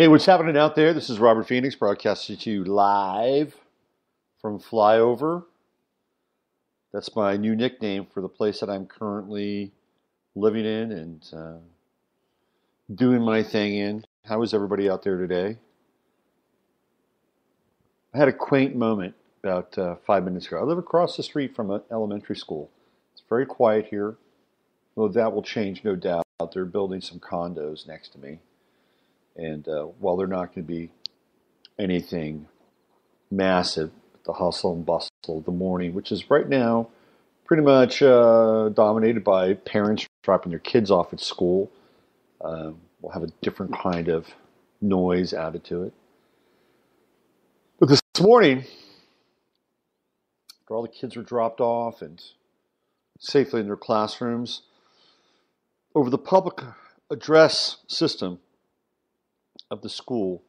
Hey, what's happening out there? This is Robert Phoenix broadcasting to you live from Flyover. That's my new nickname for the place that I'm currently living in and doing my thing in. How is everybody out there today? I had a quaint moment about 5 minutes ago. I live across the street from an elementary school. It's very quiet here. Well, that will change, no doubt. They're building some condos next to me. And while they're not going to be anything massive, the hustle and bustle of the morning, which is right now pretty much dominated by parents dropping their kids off at school, will have a different kind of noise added to it. But this morning, after all the kids were dropped off and safely in their classrooms, over the public address system of the school,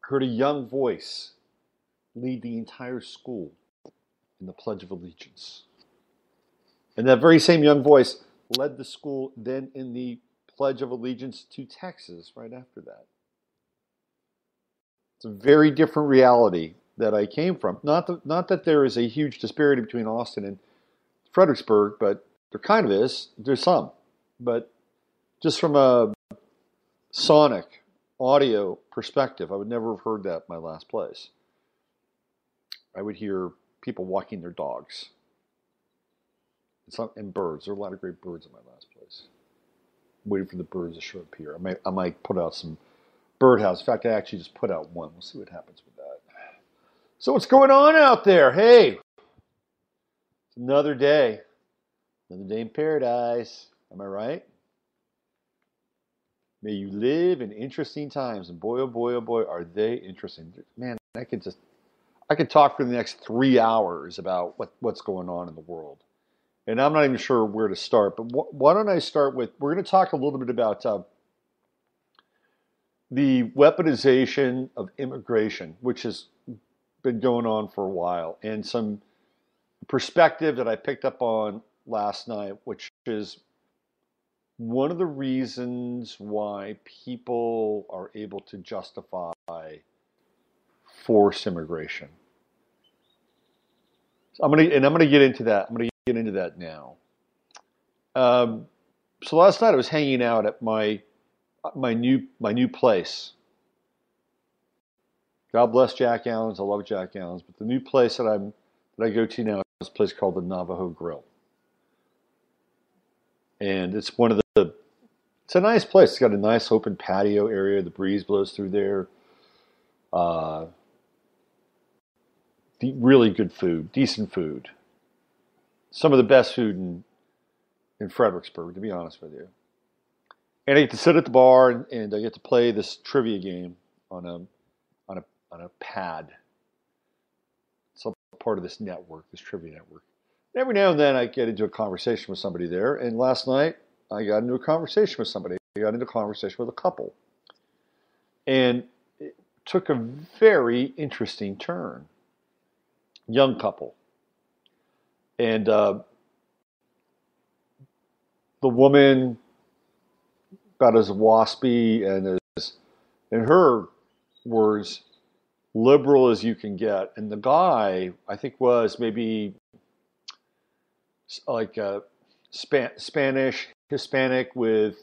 heard a young voice lead the entire school in the Pledge of Allegiance. And that very same young voice led the school then in the Pledge of Allegiance to Texas right after that. It's a very different reality that I came from. Not that there is a huge disparity between Austin and Fredericksburg, but there kind of is. There's some. But just from a sonic audio perspective, I would never have heard that in my last place. I would hear people walking their dogs and birds. There are a lot of great birds in my last place. I'm waiting for the birds to show up here. I might put out some birdhouse. In fact, I actually just put out one. We'll see what happens with that. So what's going on out there? Hey, it's another day in paradise. Am I right? May you live in interesting times, and boy, oh boy, are they interesting. Man, I could talk for the next 3 hours about what's going on in the world. And I'm not even sure where to start, but why don't I start with, we're going to talk a little bit about the weaponization of immigration, which has been going on for a while, and some perspective that I picked up on last night, which is one of the reasons why people are able to justify forced immigration. So I'm gonna get into that. I'm gonna get into that now. So last night I was hanging out at my new place. God bless Jack Allen's. I love Jack Allen's, but the new place that I go to now is a place called the Navajo Grill. And it's it's a nice place. It's got a nice open patio area. The breeze blows through there. Really good food, decent food. Some of the best food in Fredericksburg, to be honest with you. And I get to sit at the bar and I get to play this trivia game on a pad. It's a part of this network, this trivia network. Every now and then I get into a conversation with somebody there, and last night I got into a conversation with somebody. I got into a conversation with a couple. And it took a very interesting turn. Young couple. And the woman about as waspy and as, in her words, liberal as you can get. And the guy, I think, was maybe like Spanish, Hispanic with,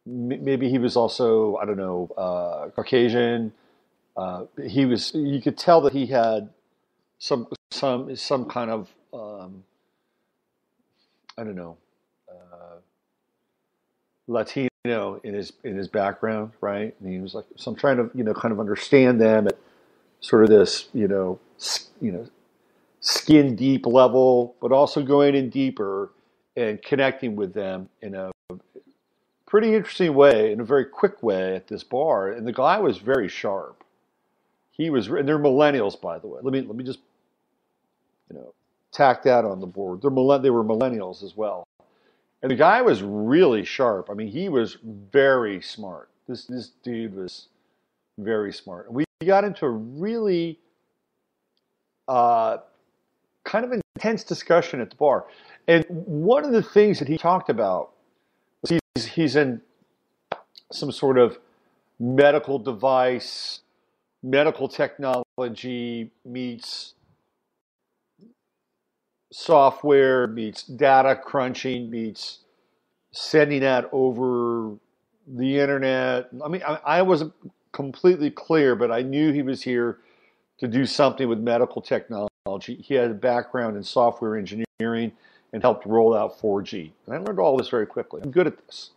maybe he was also, I don't know, Caucasian. You could tell that he had some kind of, I don't know, Latino in his background, right? And he was like, so I'm trying to, kind of understand them at sort of this, skin deep level, but also going in deeper and connecting with them in a pretty interesting way, in a very quick way at this bar. And the guy was very sharp. And they're millennials, by the way. Let me just, tack that on the board. They were millennials as well. And the guy was really sharp. I mean, he was very smart. This dude was very smart. And we got into a really kind of intense discussion at the bar. And one of the things that he talked about was he's in some sort of medical device, medical technology meets software, meets data crunching, meets sending that over the internet. I mean, I wasn't completely clear, but I knew he was here to do something with medical technology. He had a background in software engineering and helped roll out 4G. And I learned all this very quickly. I'm good at this.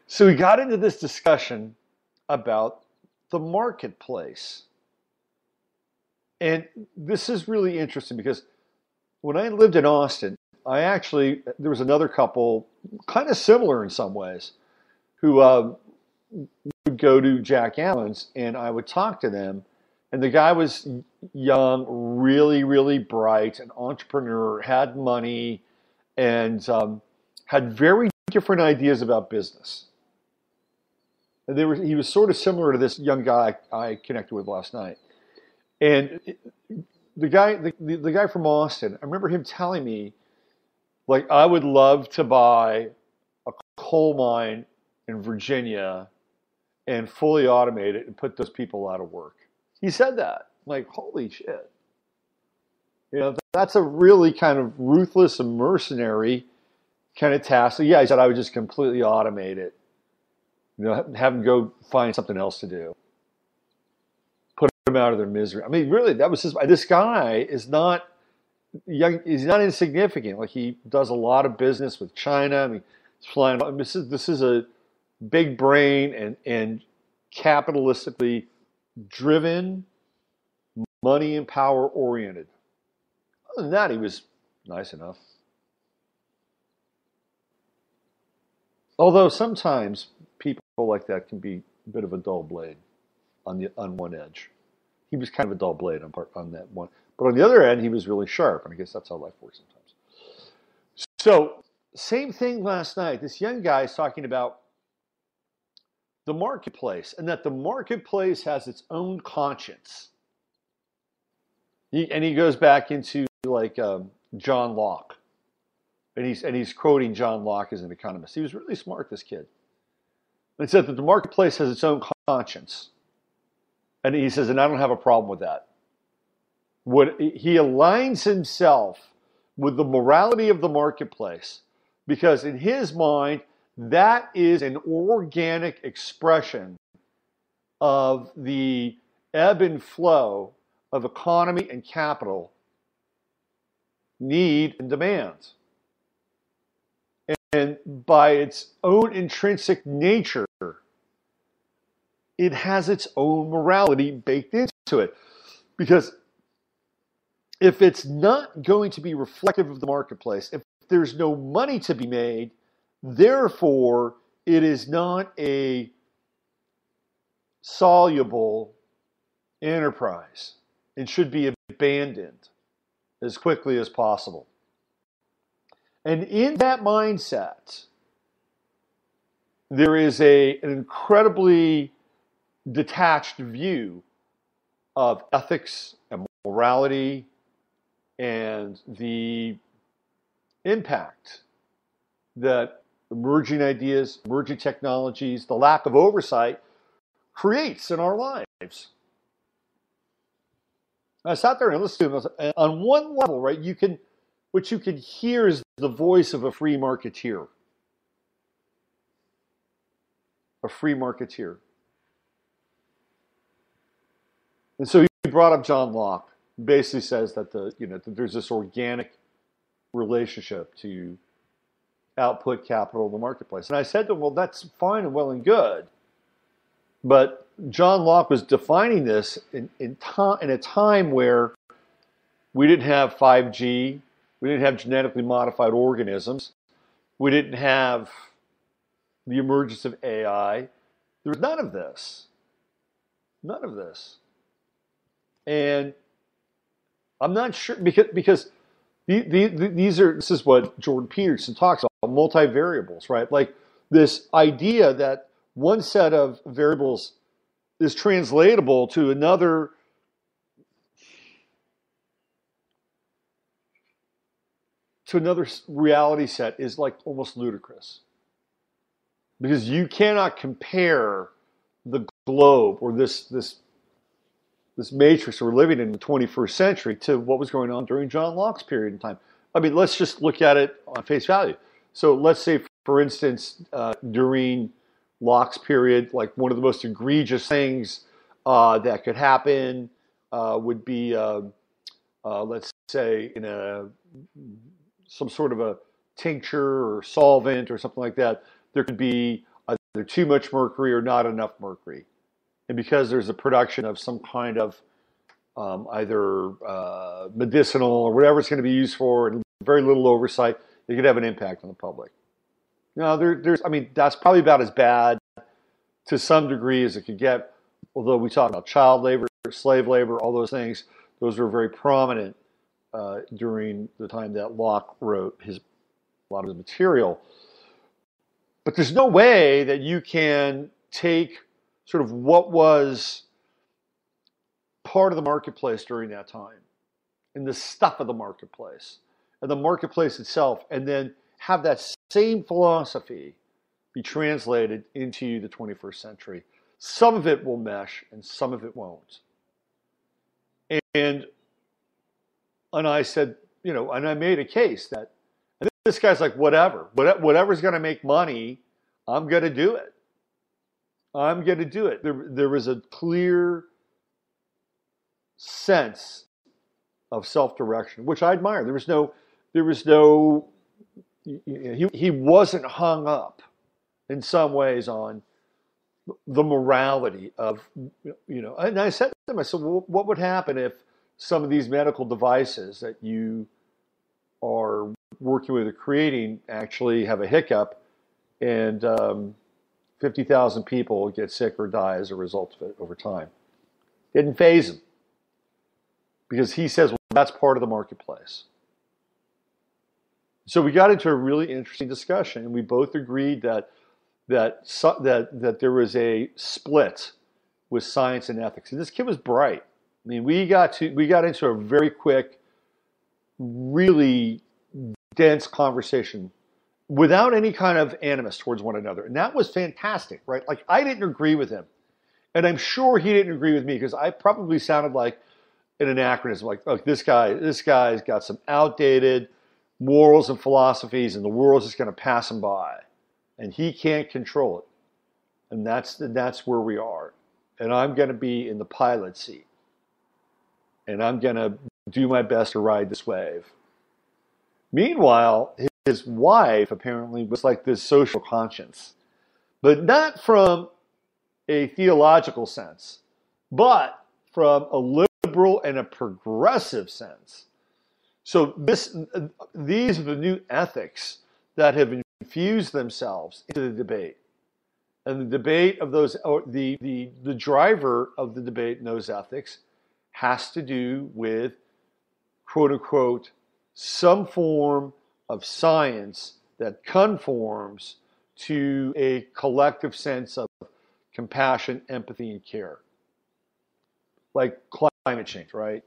So we got into this discussion about the marketplace. And this is really interesting because when I lived in Austin, there was another couple, kind of similar in some ways, who would go to Jack Allen's, and I would talk to them. And the guy was young, really, really bright, an entrepreneur, had money, and had very different ideas about business. And he was sort of similar to this young guy I connected with last night. And the guy from Austin, I remember him telling me, like, I would love to buy a coal mine in Virginia and fully automate it and put those people out of work. He said that. Like, holy shit. You know, that's a really kind of ruthless and mercenary kind of task. So yeah, he said I would just completely automate it. You know, have them go find something else to do. Put them out of their misery. I mean, really, that was this guy is not young. He's not insignificant. Like, he does a lot of business with China. I mean, he's flying. This is a big brain and capitalistically driven, money and power oriented. Other than that, he was nice enough. Although sometimes people like that can be a bit of a dull blade on one edge. He was kind of a dull blade on that one. But on the other end, he was really sharp. And I guess that's how life works sometimes. So, same thing last night. This young guy is talking about the marketplace and that the marketplace has its own conscience. He goes back into like John Locke. And he's quoting John Locke as an economist. He was really smart, this kid. And he said that the marketplace has its own conscience. And he says, and I don't have a problem with that. He aligns himself with the morality of the marketplace because in his mind, that is an organic expression of the ebb and flow of economy and capital, need and demand. And by its own intrinsic nature, it has its own morality baked into it. Because if it's not going to be reflective of the marketplace, if there's no money to be made, therefore it is not a soluble enterprise. It should be abandoned as quickly as possible. And in that mindset, there is an incredibly detached view of ethics and morality and the impact that emerging ideas, emerging technologies, the lack of oversight creates in our lives. I sat there and listened to him. And on one level, right, what you can hear is the voice of a free marketeer. A free marketeer. And so he brought up John Locke. Basically says that that there's this organic relationship to output capital in the marketplace. And I said to him, well, that's fine and well and good. But John Locke was defining this in a time where we didn't have 5G, we didn't have genetically modified organisms, we didn't have the emergence of AI. There was none of this. None of this. And I'm not sure, because this is what Jordan Peterson talks about, multivariables, right? Like this idea that one set of variables is translatable to another reality set is like almost ludicrous. because you cannot compare the globe or this matrix we're living in the 21st century to what was going on during John Locke's period in time. I mean, let's just look at it on face value. So let's say, for instance, during Locke's period, like one of the most egregious things that could happen would be, let's say, in some sort of a tincture or solvent or something like that, there could be either too much mercury or not enough mercury. And because there's a production of some kind of either medicinal or whatever it's going to be used for, and very little oversight, it could have an impact on the public. Now, I mean, that's probably about as bad to some degree as it could get. Although we talk about child labor, slave labor, all those things, those were very prominent during the time that Locke wrote a lot of his material. But there's no way that you can take sort of what was part of the marketplace during that time and the stuff of the marketplace and the marketplace itself, and then have that same philosophy be translated into the 21st century. Some of it will mesh and some of it won't. And I said, and I made a case that this guy's like, whatever's going to make money, I'm going to do it. I'm going to do it. There was a clear sense of self-direction, which I admire. He wasn't hung up in some ways on the morality of, and I said to him, I said, well, what would happen if some of these medical devices that you are working with or creating actually have a hiccup and 50,000 people get sick or die as a result of it over time? Didn't faze him, because he says, well, that's part of the marketplace. So we got into a really interesting discussion, and we both agreed that there was a split with science and ethics. And this kid was bright. I mean, we got into a very quick, really dense conversation without any kind of animus towards one another. And that was fantastic, right? Like, I didn't agree with him. And I'm sure he didn't agree with me, because I probably sounded like an anachronism. Like, look, this guy's got some outdated morals and philosophies, and the world's just going to pass him by. And he can't control it. And that's where we are. And I'm going to be in the pilot seat. And I'm going to do my best to ride this wave. Meanwhile, his wife apparently was like this social conscience, but not from a theological sense, but from a liberal and a progressive sense. So these are the new ethics that have infused themselves into the debate. And the debate of those, or the driver of the debate in those ethics has to do with, quote unquote, some form of science that conforms to a collective sense of compassion, empathy, and care. Like climate change, right?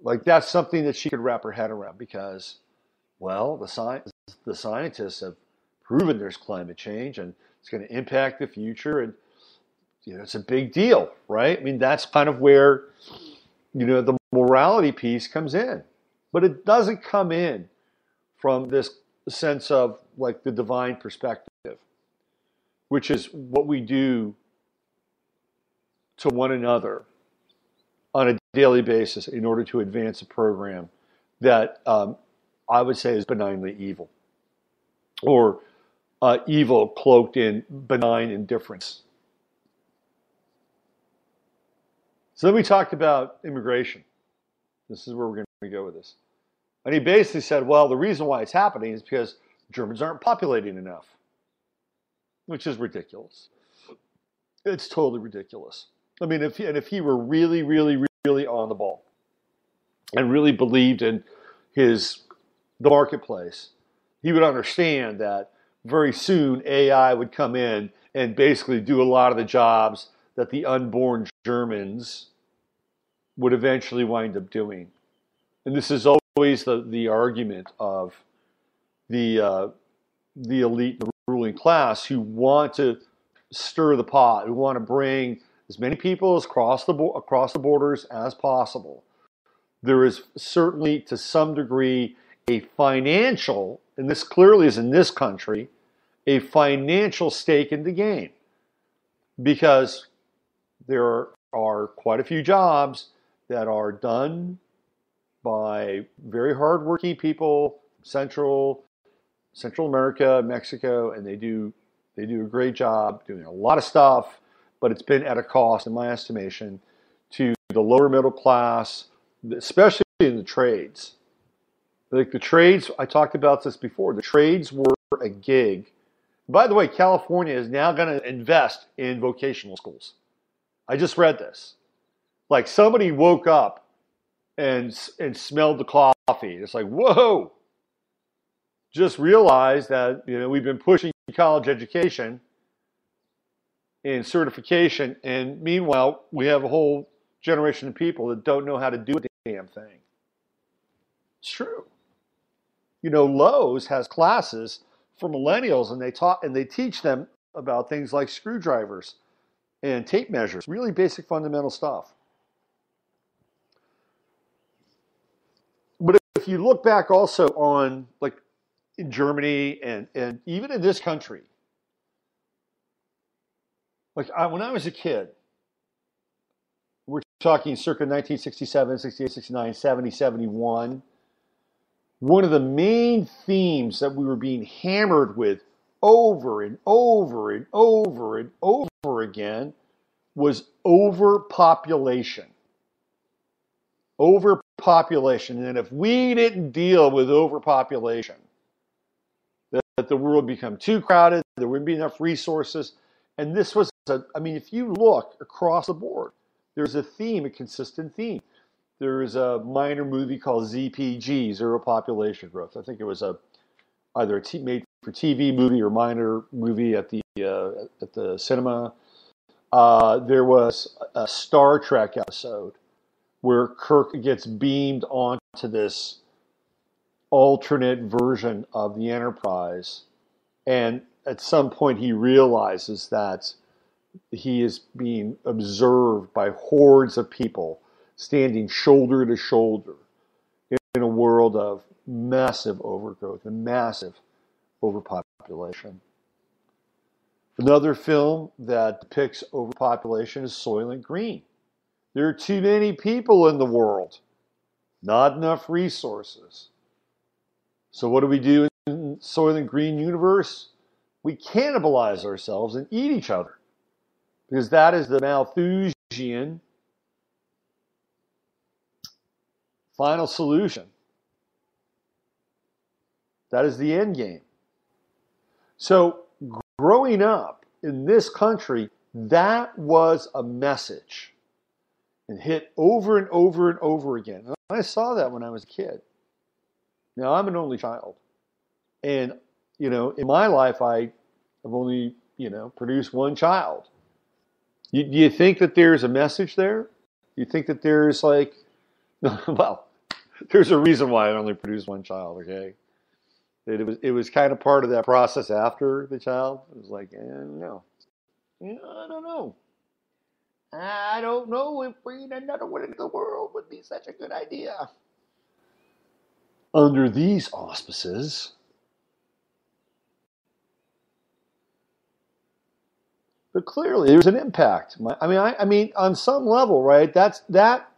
Like, that's something that she could wrap her head around, because, well, the scientists have proven there's climate change and it's going to impact the future, and it's a big deal, right? I mean, that's kind of where the morality piece comes in, but it doesn't come in from this sense of like the divine perspective, which is what we do to one another on a daily basis in order to advance a program that I would say is benignly evil, or evil cloaked in benign indifference. So then we talked about immigration. This is where we're going to go with this. And he basically said, well, the reason why it's happening is because Germans aren't populating enough, which is ridiculous. It's totally ridiculous. I mean, if he were really, really, really on the ball and really believed in the marketplace, he would understand that very soon AI would come in and basically do a lot of the jobs that the unborn Germans would eventually wind up doing. And this is always the argument of the elite, the ruling class who want to stir the pot, who want to bring as many people across the borders as possible. There is certainly, to some degree, a financial, and this clearly is in this country, a financial stake in the game, because there are quite a few jobs that are done by very hardworking people, Central America, Mexico, and they do a great job doing a lot of stuff, but it's been at a cost, in my estimation, to the lower middle class, especially in the trades. Like the trades, I talked about this before, the trades were a gig. By the way, California is now going to invest in vocational schools. I just read this. Like somebody woke up and smelled the coffee. It's like, whoa! Just realized that we've been pushing college education and certification, and meanwhile we have a whole generation of people that don't know how to do a damn thing. It's true. Lowe's has classes for millennials, and they teach them about things like screwdrivers and tape measures, really basic fundamental stuff. But if you look back also on, like, in Germany and even in this country, like when I was a kid, we're talking circa 1967, 68, 69, 70, 71, one of the main themes that we were being hammered with over and over and over and over again was overpopulation. Overpopulation. And if we didn't deal with overpopulation, that the world would become too crowded, there wouldn't be enough resources. And this was, if you look across the board, there's a theme, a consistent theme. There is a minor movie called ZPG, Zero Population Growth. I think it was either a made for TV movie or minor movie at the cinema. There was a Star Trek episode where Kirk gets beamed onto this alternate version of the Enterprise, and at some point he realizes that he is being observed by hordes of people standing shoulder to shoulder in a world of massive overgrowth and massive overpopulation. Another film that depicts overpopulation is Soylent Green. There are too many people in the world, not enough resources. So what do we do in Soylent Green universe? We cannibalize ourselves and eat each other, because that is the Malthusian final solution. That is the end game. So growing up in this country, that was a message and hit over and over and over again. And I saw that when I was a kid. Now, I'm an only child. And, in my life, I have only, produced one child. Do you think that there's a message there? You think that there's well, there's a reason why I only produced one child, okay? It was kind of part of that process after the child. It was like, no. I don't know. I don't know if bringing another one into the world would be such a good idea. Under these auspices, but clearly there's an impact. I mean, on some level, right? That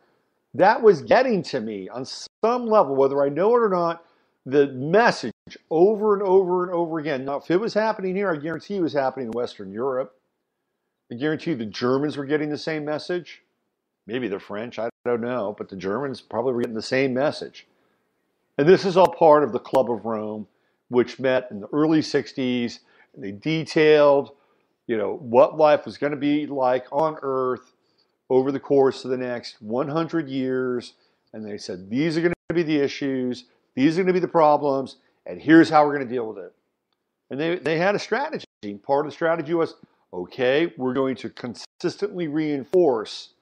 was getting to me on some level, whether I know it or not. The message over and over and over again. Now, if it was happening here, I guarantee it was happening in Western Europe. I guarantee the Germans were getting the same message. Maybe the French, I don't know, but the Germans probably were getting the same message. And this is all part of the Club of Rome, which met in the early 60s. And they detailed, what life was going to be like on Earth over the course of the next 100 years. And they said, these are going to be the issues, these are going to be the problems, and here's how we're going to deal with it. And they had a strategy. Part of the strategy was, okay, we're going to consistently reinforce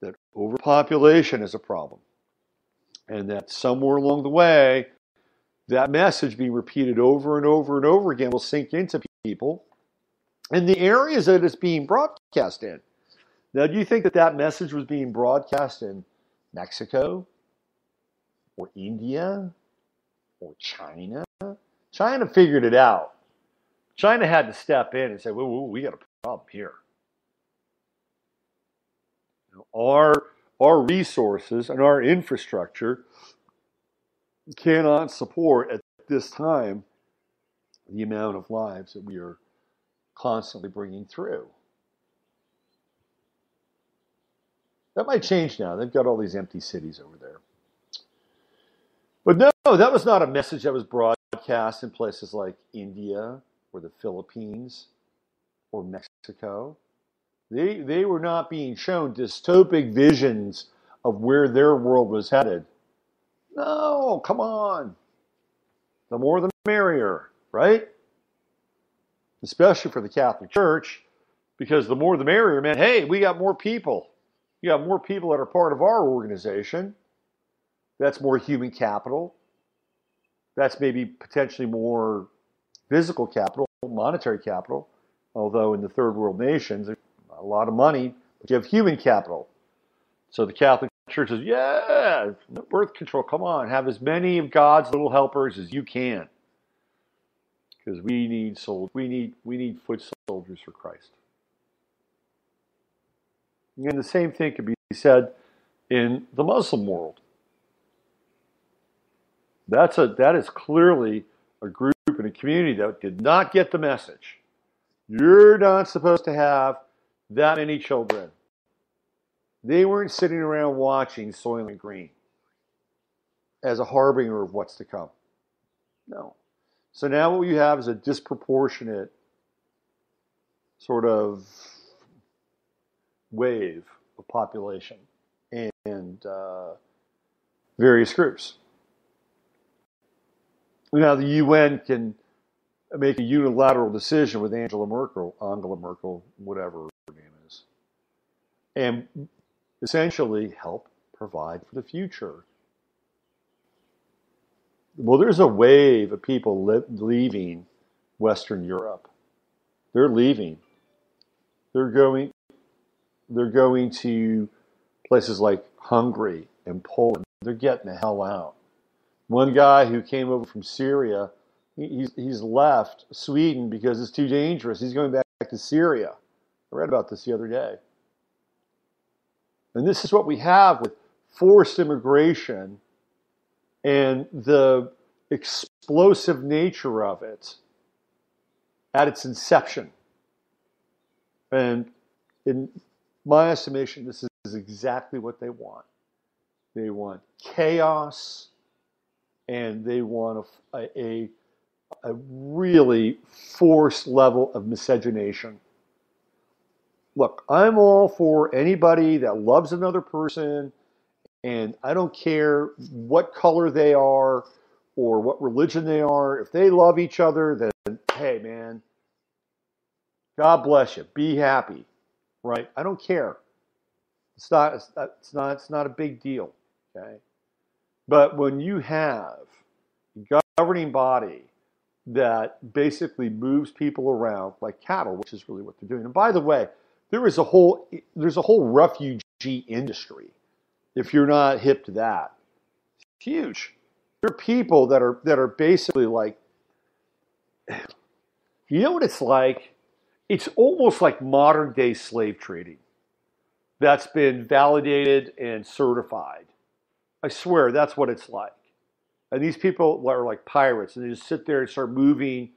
that overpopulation is a problem. And that somewhere along the way, that message being repeated over and over and over again will sink into people in the areas that it's being broadcast in. Now, do you think that that message was being broadcast in Mexico or India or China? China figured it out. China had to step in and say, whoa, we got a problem here. Our resources and our infrastructure cannot support at this time the amount of lives that we are constantly bringing through. That might change now. They've got all these empty cities over there. But no, that was not a message that was broadcast in places like India or the Philippines or Mexico. They were not being shown dystopic visions of where their world was headed. No, come on. The more the merrier, right? Especially for the Catholic Church, because the more the merrier meant, hey, we got more people. You got more people that are part of our organization. That's more human capital. That's maybe potentially more physical capital, monetary capital. Although in the third world nations, there's a lot of money, but you have human capital. So the Catholic Church says, yeah, birth control, come on, have as many of God's little helpers as you can. Because we need foot soldiers for Christ. And the same thing could be said in the Muslim world. That is clearly a group and a community that did not get the message. You're not supposed to have that many children. They weren't sitting around watching Soylent Green as a harbinger of what's to come. No. So now what you have is a disproportionate sort of wave of population and various groups. Now the UN can make a unilateral decision with Angela Merkel, whatever her name is, and essentially help provide for the future. Well, there's a wave of people leaving Western Europe. They're leaving. They're going to places like Hungary and Poland. They're getting the hell out. One guy who came over from Syria, he's left Sweden because it's too dangerous. He's going back to Syria. I read about this the other day. And this is what we have with forced immigration and the explosive nature of it at its inception. And in my estimation, this is exactly what they want. They want chaos, and they want a really forced level of miscegenation. Look, I'm all for anybody that loves another person, and I don't care what color they are or what religion they are. If they love each other, then hey, man, God bless you. Be happy, right? I don't care. It's not a big deal, okay? But when you have a governing body that basically moves people around like cattle, which is really what they're doing. And by the way, there's a whole refugee industry. If you're not hip to that, it's huge. There are people that are basically like, you know what it's like? It's almost like modern day slave trading that's been validated and certified. I swear that's what it's like. And these people are like pirates, and they just sit there and start moving,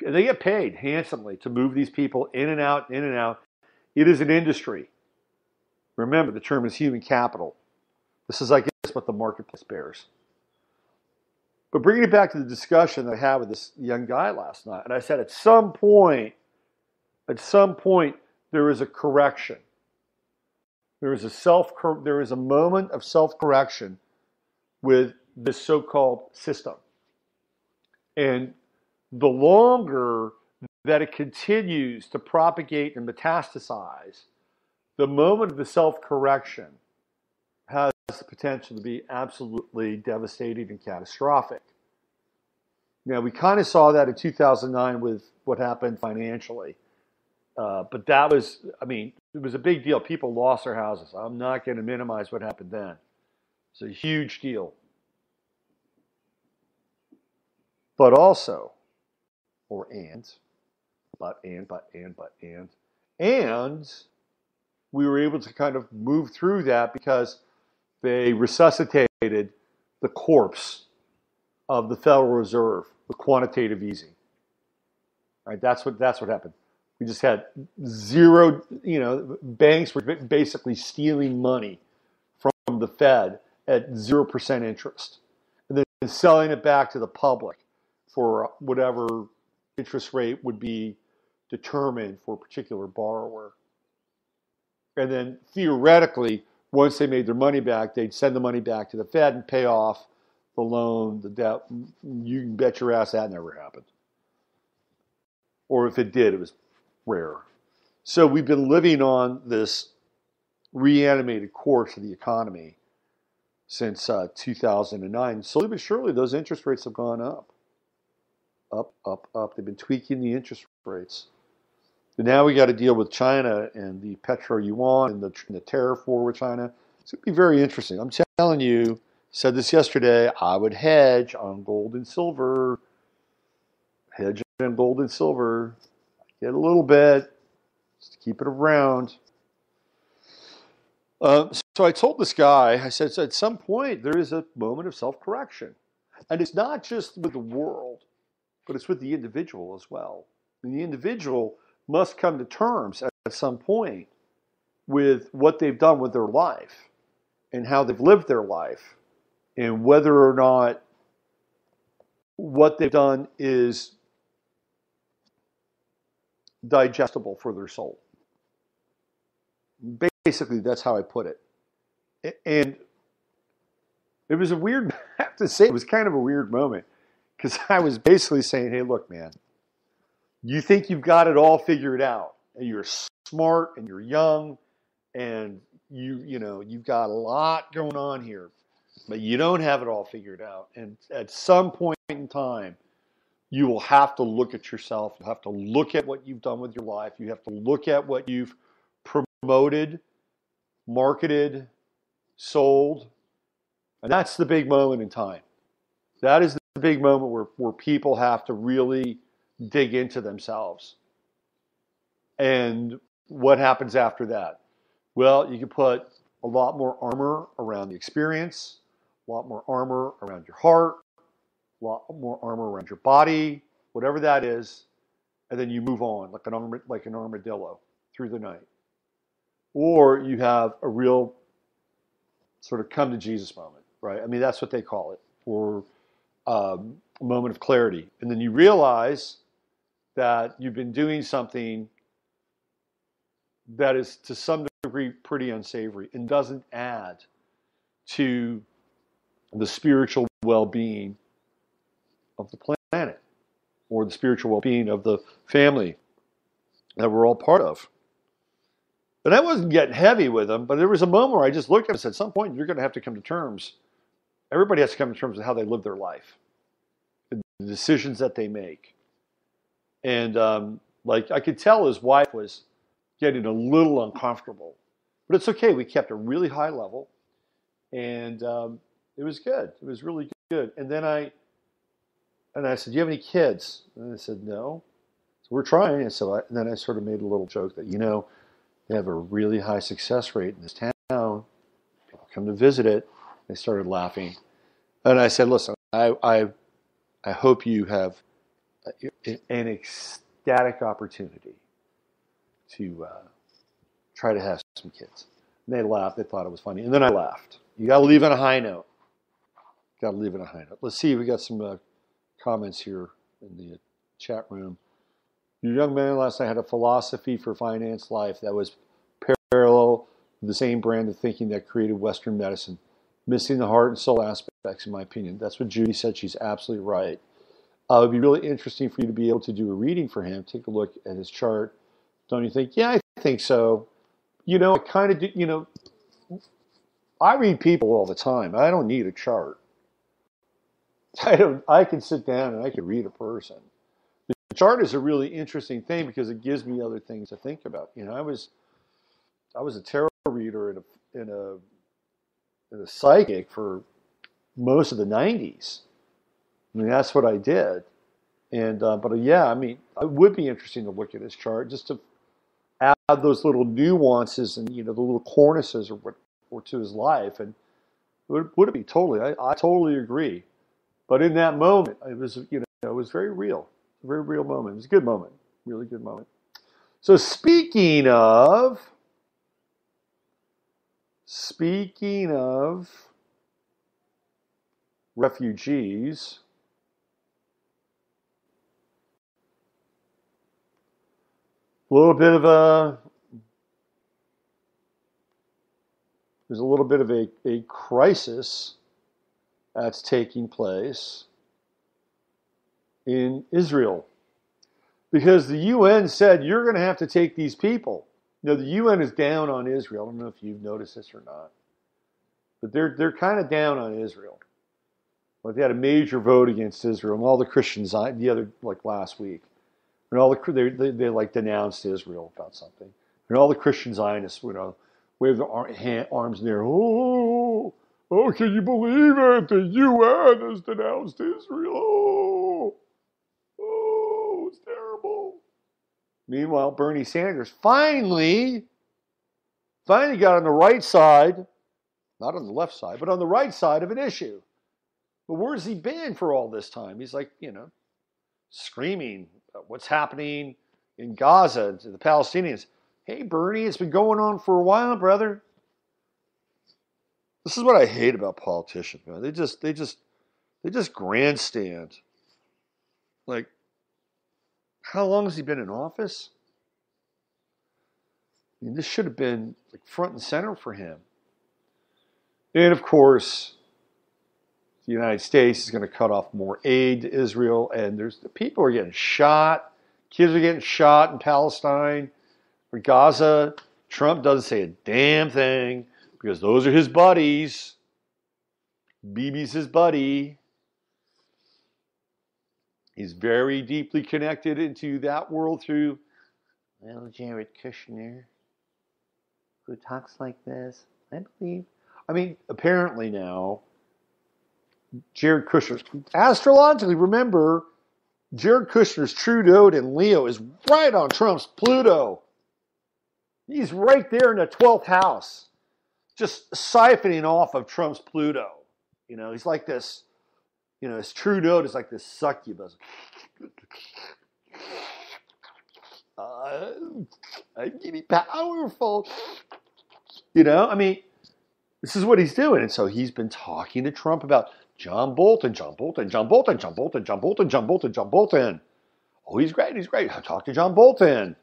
and they get paid handsomely to move these people in and out, in and out. It is an industry. Remember, the term is human capital. This is, I guess, what the marketplace bears. But bringing it back to the discussion that I had with this young guy last night, and I said at some point, there is a correction. There is a moment of self-correction with this so-called system. And the longer that it continues to propagate and metastasize, the moment of the self-correction has the potential to be absolutely devastating and catastrophic. Now, we kind of saw that in 2009 with what happened financially. But that was, I mean, it was a big deal. People lost their houses. I'm not going to minimize what happened then. It's a huge deal. But also, or and we were able to kind of move through that because they resuscitated the corpse of the Federal Reserve with quantitative easing. Right? That's what happened. We just had zero, banks were basically stealing money from the Fed at 0% interest and then selling it back to the public for whatever interest rate would be determined for a particular borrower. And then theoretically, once they made their money back, they'd send the money back to the Fed and pay off the loan, the debt. You can bet your ass that never happened. Or if it did, it was rare. So we've been living on this reanimated course of the economy since 2009. Slowly but surely, those interest rates have gone up. Up. They've been tweaking the interest rates. But now we got to deal with China and the petro yuan and the tariff war with China. It's going to be very interesting. I'm telling you, said this yesterday, I would hedge on gold and silver. Hedge on gold and silver. Get a little bit. Just to keep it around. So I told this guy, I said, at some point there is a moment of self-correction. And it's not just with the world, but it's with the individual as well. And the individual must come to terms at some point with what they've done with their life and how they've lived their life and whether or not what they've done is digestible for their soul. Basically, that's how I put it. And it was a weird, I have to say, it was kind of a weird moment because I was basically saying, hey, look, man, you think you've got it all figured out and you're smart and you're young and you've got a lot going on here, but you don't have it all figured out. And at some point in time, you will have to look at yourself. You have to look at what you've done with your life. You have to look at what you've promoted, marketed, sold. And that's the big moment in time. That is the big moment where people have to really dig into themselves. And what happens after that? Well, you can put a lot more armor around the experience, a lot more armor around your heart, a lot more armor around your body, whatever that is, and then you move on like an armadillo through the night. Or you have a real sort of come to Jesus moment, right? I mean, that's what they call it, or a moment of clarity. And then you realize that you've been doing something that is to some degree pretty unsavory and doesn't add to the spiritual well-being of the planet or the spiritual well-being of the family that we're all part of. And I wasn't getting heavy with them, but there was a moment where I just looked at it and said, at some point you're going to have to come to terms. Everybody has to come to terms with how they live their life, the decisions that they make. And I could tell his wife was getting a little uncomfortable, but it's okay. We kept a really high level, and it was good. It was really good. And then I said, "Do you have any kids?" And I said, "No." So we're trying. And then I sort of made a little joke that they have a really high success rate in this town. People come to visit it. They started laughing, and I said, "Listen, I hope you have an ecstatic opportunity to try to have some kids." And they laughed. They thought it was funny. And then I laughed. You got to leave on a high note. Let's see. We got some comments here in the chat room. Your young man last night had a philosophy for finance life that was parallel to the same brand of thinking that created Western medicine, missing the heart and soul aspects, in my opinion. That's what Judy said. She's absolutely right. It would be really interesting for you to be able to do a reading for him. Take a look at his chart. Don't you think? Yeah, I think so. I kind of do, I read people all the time. I don't need a chart. I can sit down and I can read a person. The chart is a really interesting thing because it gives me other things to think about. I was a tarot reader in a psychic for most of the '90s. I mean, that's what I did. And but yeah, I mean, it would be interesting to look at his chart just to add those little nuances and the little cornices or to his life. And would it be totally? I totally agree. But in that moment, it was very real, a very real moment. It was a good moment, really good moment. So speaking of refugees, a little bit of a there's a little bit of a crisis that's taking place in Israel because the UN said you're going to have to take these people. The UN is down on Israel. I don't know if you've noticed this or not, but they're kind of down on Israel. Like they had a major vote against Israel, and all the Christians last week, and they like denounced Israel about something, and all the Christian Zionists wave their arms in the air. Oh, can you believe it? The UN has denounced Israel. Oh, it's terrible. Meanwhile, Bernie Sanders finally got on the right side, not on the left side, but on the right side of an issue. But where's he been for all this time? He's screaming about what's happening in Gaza to the Palestinians. Hey, Bernie, it's been going on for a while, brother. This is what I hate about politicians, man. They just grandstand. Like, how long has he been in office? I mean, this should have been like front and center for him. And of course, the United States is going to cut off more aid to Israel, and the people are getting shot. Kids are getting shot in Palestine or Gaza. Trump doesn't say a damn thing because those are his buddies. Bibi's his buddy. He's very deeply connected into that world through Jared Kushner, who talks like this. I believe. I mean, apparently now, Jared Kushner, astrologically, remember, Jared Kushner's true node in Leo is right on Trump's Pluto. He's right there in the 12th house, just siphoning off of Trump's Pluto. He's like this, his true node is like this succubus. I'm getting powerful. I mean, this is what he's doing. And so he's been talking to Trump about John Bolton. Oh, he's great. I talked to John Bolton.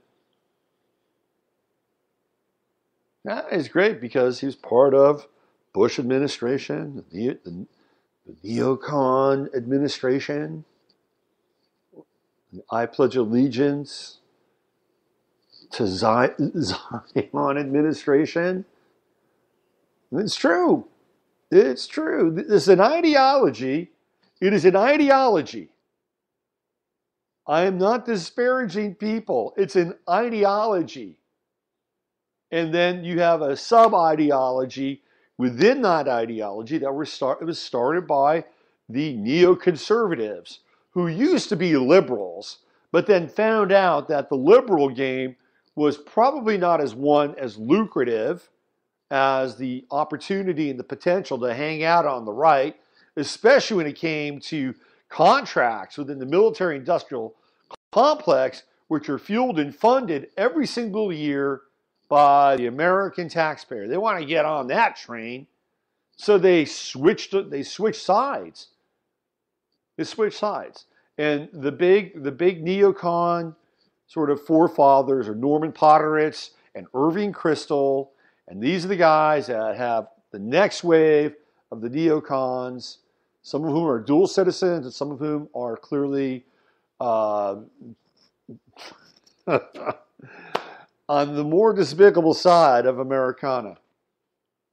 That is great because he was part of Bush administration, the neocon administration. I pledge allegiance to Zion administration. It's true. It's true. It's an ideology. It is an ideology. I am not disparaging people. It's an ideology. And then you have a sub-ideology within that ideology that was started by the neoconservatives, who used to be liberals, but then found out that the liberal game was probably not as lucrative as the opportunity and the potential to hang out on the right, especially when it came to contracts within the military-industrial complex, which are fueled and funded every single year by the American taxpayer. They want to get on that train, so they switched sides. They switched sides, and the big neocon sort of forefathers are Norman Potteritz and Irving Kristol. And these are the guys that have the next wave of the neocons, some of whom are dual citizens and some of whom are clearly on the more despicable side of Americana.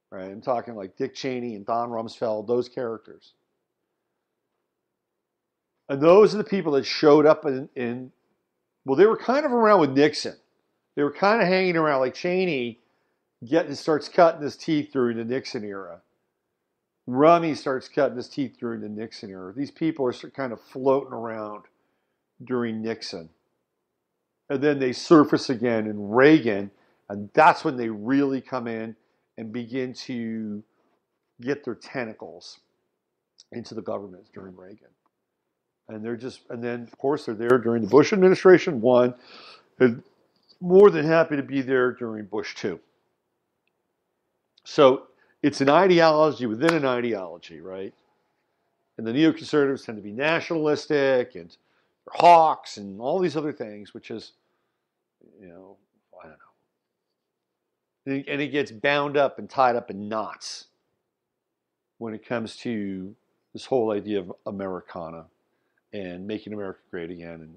Right? I'm talking like Dick Cheney and Don Rumsfeld, those characters. And those are the people that showed up well, they were kind of around with Nixon. They were kind of hanging around like Cheney starts cutting his teeth during the Nixon era. Rummy starts cutting his teeth during the Nixon era. These people are kind of floating around during Nixon. And then they surface again in Reagan, and that's when they really come in and begin to get their tentacles into the government during Reagan. And then of course they're there during the Bush administration 1, and more than happy to be there during Bush 2. So it's an ideology within an ideology, right? And the neoconservatives tend to be nationalistic and hawks and all these other things, which is, I don't know. And it gets bound up and tied up in knots when it comes to this whole idea of Americana and making America great again. And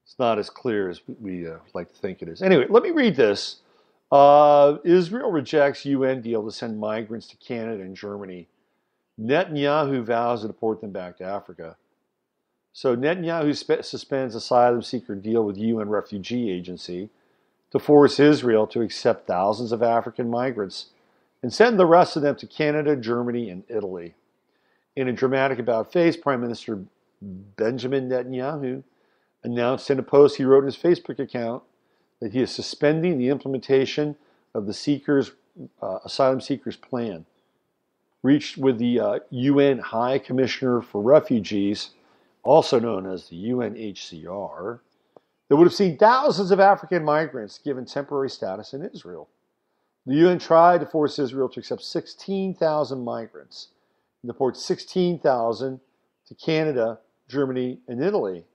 it's not as clear as we like to think it is. Anyway, let me read this. Israel rejects UN deal to send migrants to Canada and Germany. Netanyahu vows to deport them back to Africa. So Netanyahu suspends asylum seeker deal with UN Refugee Agency to force Israel to accept thousands of African migrants and send the rest of them to Canada, Germany, and Italy. In a dramatic about-face, Prime Minister Benjamin Netanyahu announced in a post he wrote in his Facebook account that he is suspending the implementation of the asylum seekers plan reached with the UN High Commissioner for Refugees, also known as the UNHCR, that would have seen thousands of African migrants given temporary status in Israel. The UN tried to force Israel to accept 16,000 migrants and deport 16,000 to Canada, Germany, and Italy.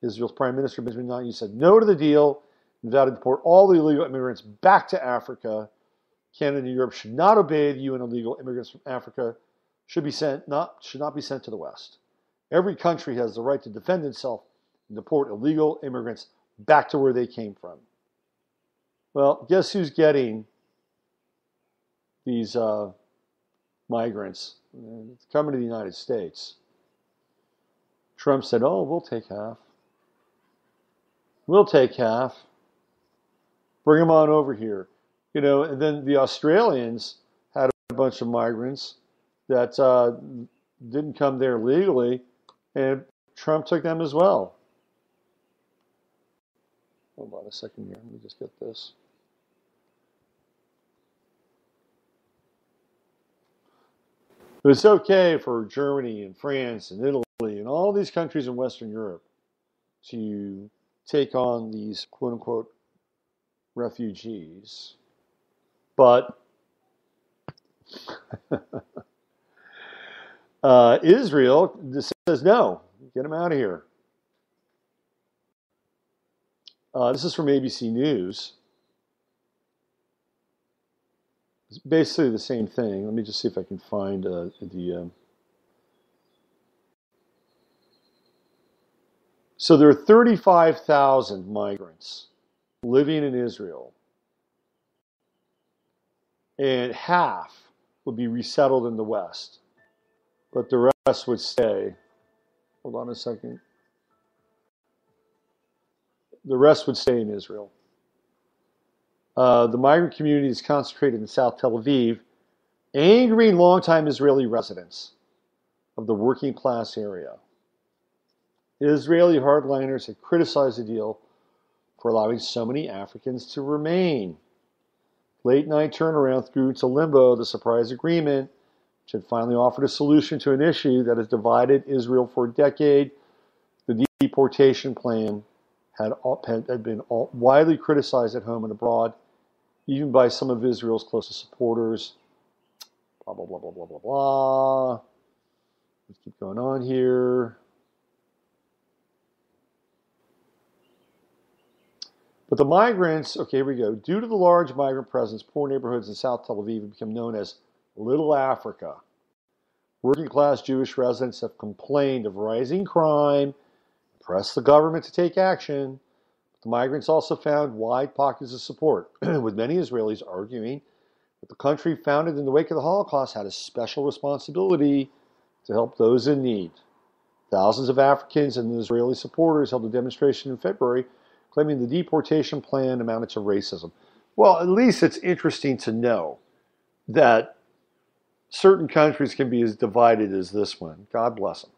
Israel's Prime Minister Benjamin Netanyahu said no to the deal and vowed to deport all the illegal immigrants back to Africa. Canada and Europe should not obey the UN. Illegal immigrants from Africa should not be sent to the West. Every country has the right to defend itself and deport illegal immigrants back to where they came from. Well, guess who's getting these migrants? It's coming to the United States. Trump said, "Oh, we'll take half. We'll take half. Bring them on over here." And then the Australians had a bunch of migrants that didn't come there legally, and Trump took them as well. Hold on a second here. Let me just get this. It's okay for Germany and France and Italy and all these countries in Western Europe to take on these quote-unquote refugees. But Israel says, no, get them out of here. This is from ABC News. It's basically the same thing. Let me just see if I can find So there are 35,000 migrants living in Israel, and half would be resettled in the West, but the rest would stay. Hold on a second. The rest would stay in Israel. The migrant community is concentrated in South Tel Aviv, angering longtime Israeli residents of the working class area. Israeli hardliners have criticized the deal for allowing so many Africans to remain. Late night turnaround threw into limbo the surprise agreement, which had finally offered a solution to an issue that has divided Israel for a decade. The deportation plan had been widely criticized at home and abroad, even by some of Israel's closest supporters. Blah, blah, blah, blah, blah, blah, blah. Let's keep going on here. But the migrants, okay, here we go. Due to the large migrant presence, poor neighborhoods in South Tel Aviv have become known as Little Africa. Working class Jewish residents have complained of rising crime, pressed the government to take action. The migrants also found wide pockets of support, with many Israelis arguing that the country founded in the wake of the Holocaust had a special responsibility to help those in need. Thousands of Africans and Israeli supporters held a demonstration in February claiming the deportation plan amounted to racism. Well, at least it's interesting to know that certain countries can be as divided as this one. God bless them.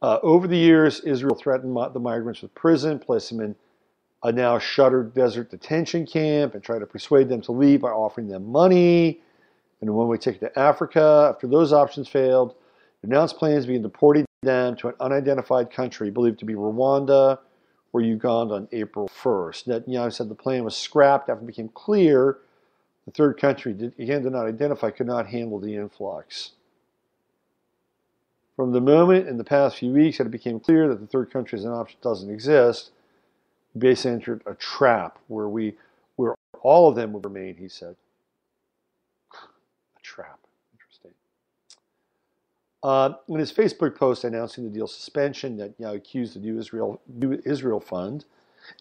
Over the years, Israel threatened the migrants with prison, placed them in a now shuttered desert detention camp, and tried to persuade them to leave by offering them money and a one-way ticket to Africa. After those options failed, it announced plans began deporting them to an unidentified country believed to be Rwanda or Uganda on April 1st. Netanyahu said the plan was scrapped after it became clear the third country, again did not identify, could not handle the influx. From the moment in the past few weeks that it became clear that the third country as an option doesn't exist, we basically entered a trap where all of them would remain, he said. A trap. Interesting. In his Facebook post announcing the deal suspension, Netanyahu accused the New Israel Fund,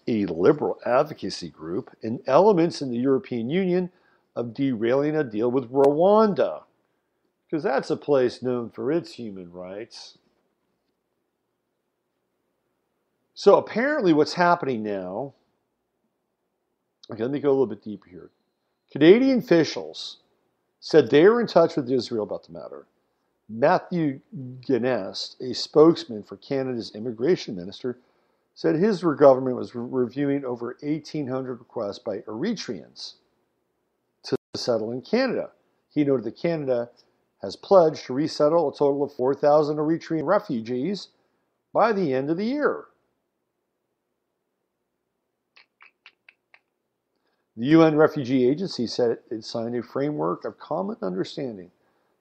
a liberal advocacy group, and elements in the European Union of derailing a deal with Rwanda, because that's a place known for its human rights. So apparently what's happening now, okay, let me go a little bit deeper here. Canadian officials said they are in touch with Israel about the matter. Matthew Guinness, a spokesman for Canada's immigration minister, said his government was reviewing over 1,800 requests by Eritreans to settle in Canada. He noted that Canada has pledged to resettle a total of 4,000 Eritrean refugees by the end of the year. The UN Refugee Agency said it signed a framework of common understanding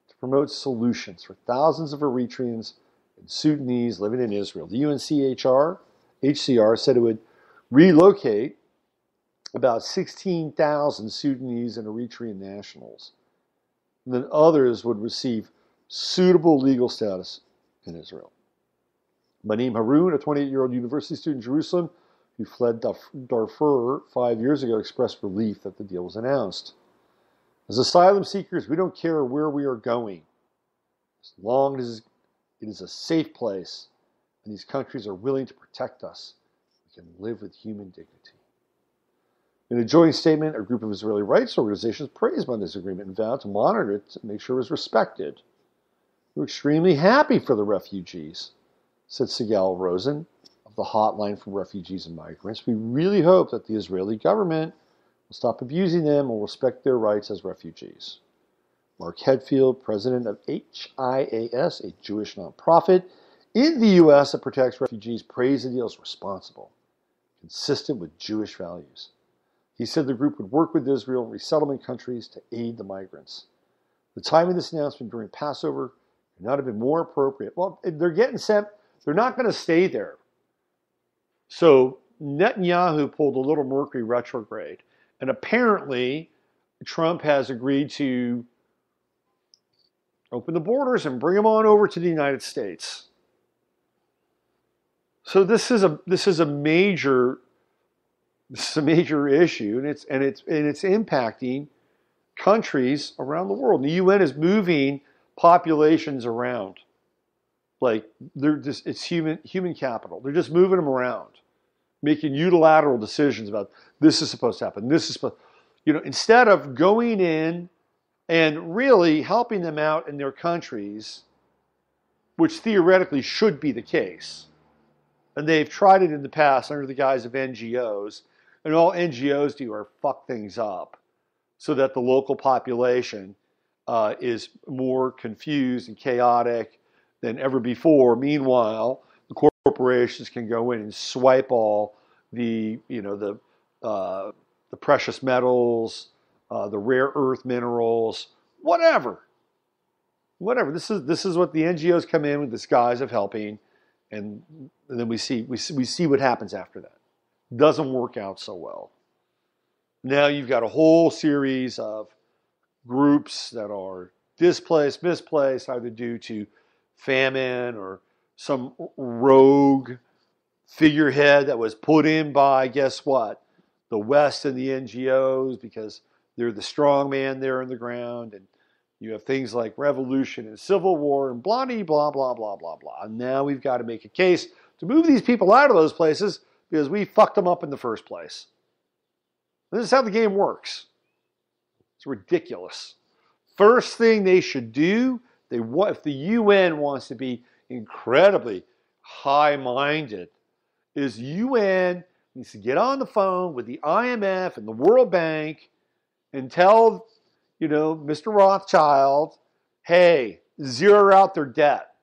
to promote solutions for thousands of Eritreans and Sudanese living in Israel. The HCR said it would relocate about 16,000 Sudanese and Eritrean nationals. And then others would receive suitable legal status in Israel. Manim Haroun, a 28-year-old university student in Jerusalem who fled Darfur 5 years ago, expressed relief that the deal was announced. As asylum seekers, we don't care where we are going, as long as it is a safe place and these countries are willing to protect us. We can live with human dignity. In a joint statement, a group of Israeli rights organizations praised this agreement and vowed to monitor it to make sure it was respected. We're extremely happy for the refugees, said Sigal Rosen of the Hotline for Refugees and Migrants. We really hope that the Israeli government will stop abusing them and will respect their rights as refugees. Mark Hedfield, president of HIAS, a Jewish nonprofit in the U.S. that protects refugees, praised the deal as responsible, consistent with Jewish values. He said the group would work with Israel and resettlement countries to aid the migrants. The timing of this announcement during Passover could not have been more appropriate. Well, they're getting sent. They're not going to stay there. So Netanyahu pulled a little Mercury retrograde. And apparently Trump has agreed to open the borders and bring them on over to the United States. So this is a major issue, and it's impacting countries around the world. The UN is moving populations around, like it's human capital. They're just moving them around, making unilateral decisions about this is supposed to happen. This is supposed, instead of going in and really helping them out in their countries, which theoretically should be the case. And they've tried it in the past under the guise of NGOs. And all NGOs do are fuck things up so that the local population is more confused and chaotic than ever before. Meanwhile, the corporations can go in and swipe all the precious metals, the rare earth minerals, whatever. This is what the NGOs come in with this guise of helping. And then we see what happens after that. Doesn't work out so well. Now you've got a whole series of groups that are displaced, misplaced, either due to famine or some rogue figurehead that was put in by, guess what? The West and the NGOs, because they're the strong man there in the ground, and You have things like revolution and civil war and blah, blah, blah, blah, blah, blah. And now we've got to make a case to move these people out of those places because we fucked them up in the first place. This is how the game works. It's ridiculous. First thing they should do, if the UN wants to be incredibly high-minded, is UN needs to get on the phone with the IMF and the World Bank and tell, Mr. Rothschild, hey, zero out their debt.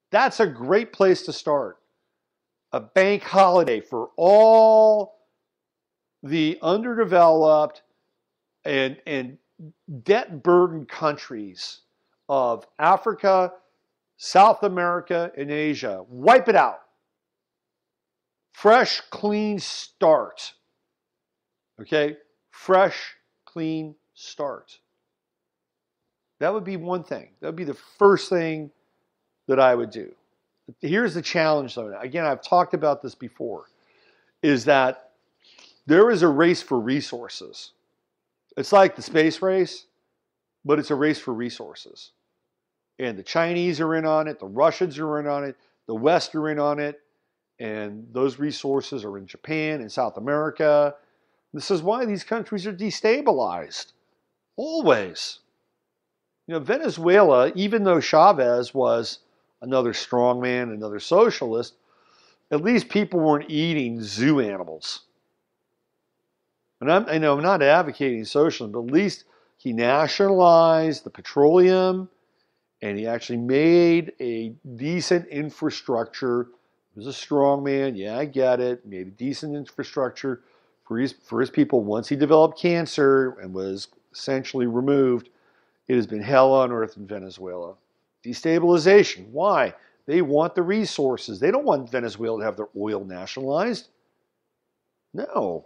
That's a great place to start. A bank holiday for all the underdeveloped and debt-burdened countries of Africa, South America, and Asia. Wipe it out. Fresh, clean start. Okay? Fresh, clean start. That would be one thing. That would be the first thing that I would do. Here's the challenge, though. Again, I've talked about this before, is that there is a race for resources. It's like the space race, but it's a race for resources. And the Chinese are in on it, the Russians are in on it, the West are in on it, and those resources are in Japan and South America. This is why these countries are destabilized. Always. Venezuela, even though Chavez was another strongman, another socialist, at least people weren't eating zoo animals. And I'm not advocating socialism, but at least he nationalized the petroleum and he actually made a decent infrastructure. He was a strong man. Yeah, I get it. Made a decent infrastructure for his people. Once he developed cancer and was essentially removed, it has been hell on earth in Venezuela. Destabilization. Why? They want the resources. They don't want Venezuela to have their oil nationalized. No.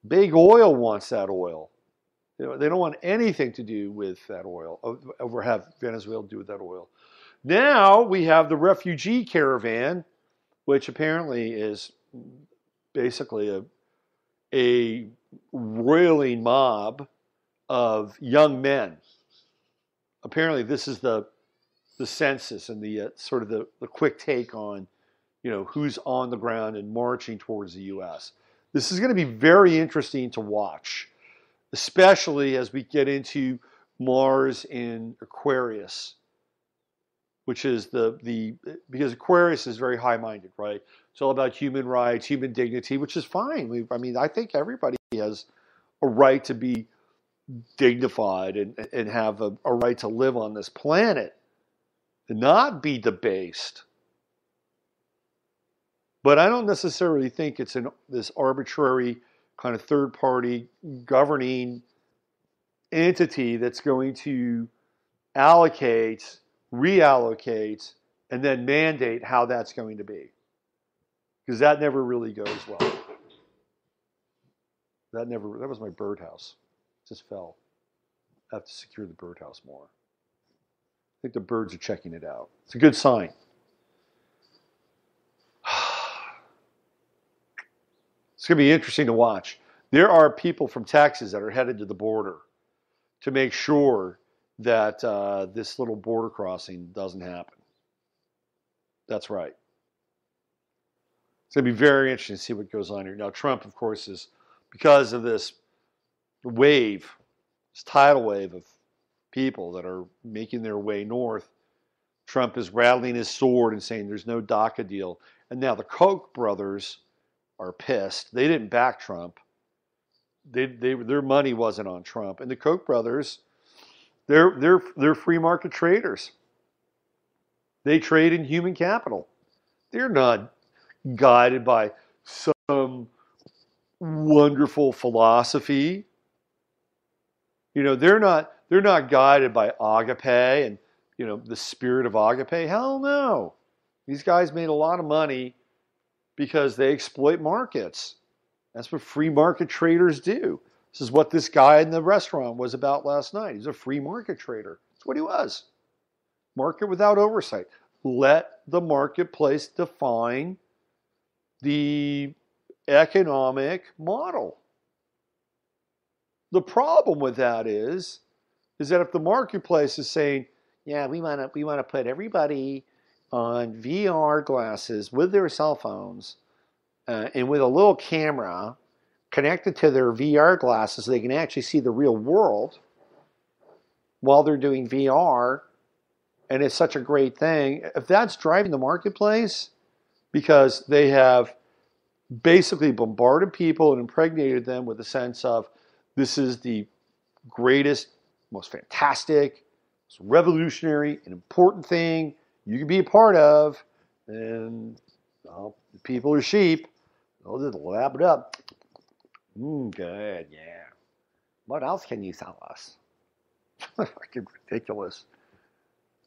Big oil wants that oil. They don't want anything to do with that oil, or have Venezuela do with that oil. Now we have the refugee caravan, which apparently is basically a roiling mob of young men. Apparently this is the census and the sort of the quick take on, who's on the ground and marching towards the U.S. This is going to be very interesting to watch, especially as we get into Mars in Aquarius, which is because Aquarius is very high-minded, right? It's all about human rights, human dignity, which is fine. I think everybody has a right to be dignified and have a right to live on this planet and not be debased. But I don't necessarily think it's this arbitrary kind of third-party governing entity that's going to allocate, reallocate, and then mandate how that's going to be. Because that never really goes well. That was my birdhouse. It just fell. I have to secure the birdhouse more. I think the birds are checking it out. It's a good sign. It's going to be interesting to watch. There are people from Texas that are headed to the border to make sure that this little border crossing doesn't happen. That's right. It's going to be very interesting to see what goes on here. Now, Trump, of course, is, because of this wave, this tidal wave of people that are making their way north, Trump is rattling his sword and saying there's no DACA deal. And now the Koch brothers are pissed. They didn't back Trump. Their money wasn't on Trump. And the Koch brothers, they're free market traders. They trade in human capital. They're not guided by some wonderful philosophy. They're not guided by agape and the spirit of agape. Hell no. These guys made a lot of money because they exploit markets. That's what free market traders do. This is what this guy in the restaurant was about last night. He's a free market trader. That's what he was. Market without oversight. Let the marketplace define the economic model. The problem with that is is that if the marketplace is saying, yeah, we want to put everybody on VR glasses with their cell phones and with a little camera connected to their VR glasses so they can actually see the real world while they're doing VR, and it's such a great thing. If that's driving the marketplace because they have basically bombarded people and impregnated them with a sense of this is the greatest, most fantastic, most revolutionary and important thing you can be a part of, and well, people are sheep. They'll just lap it up. Good, yeah. What else can you sell us? Fucking ridiculous.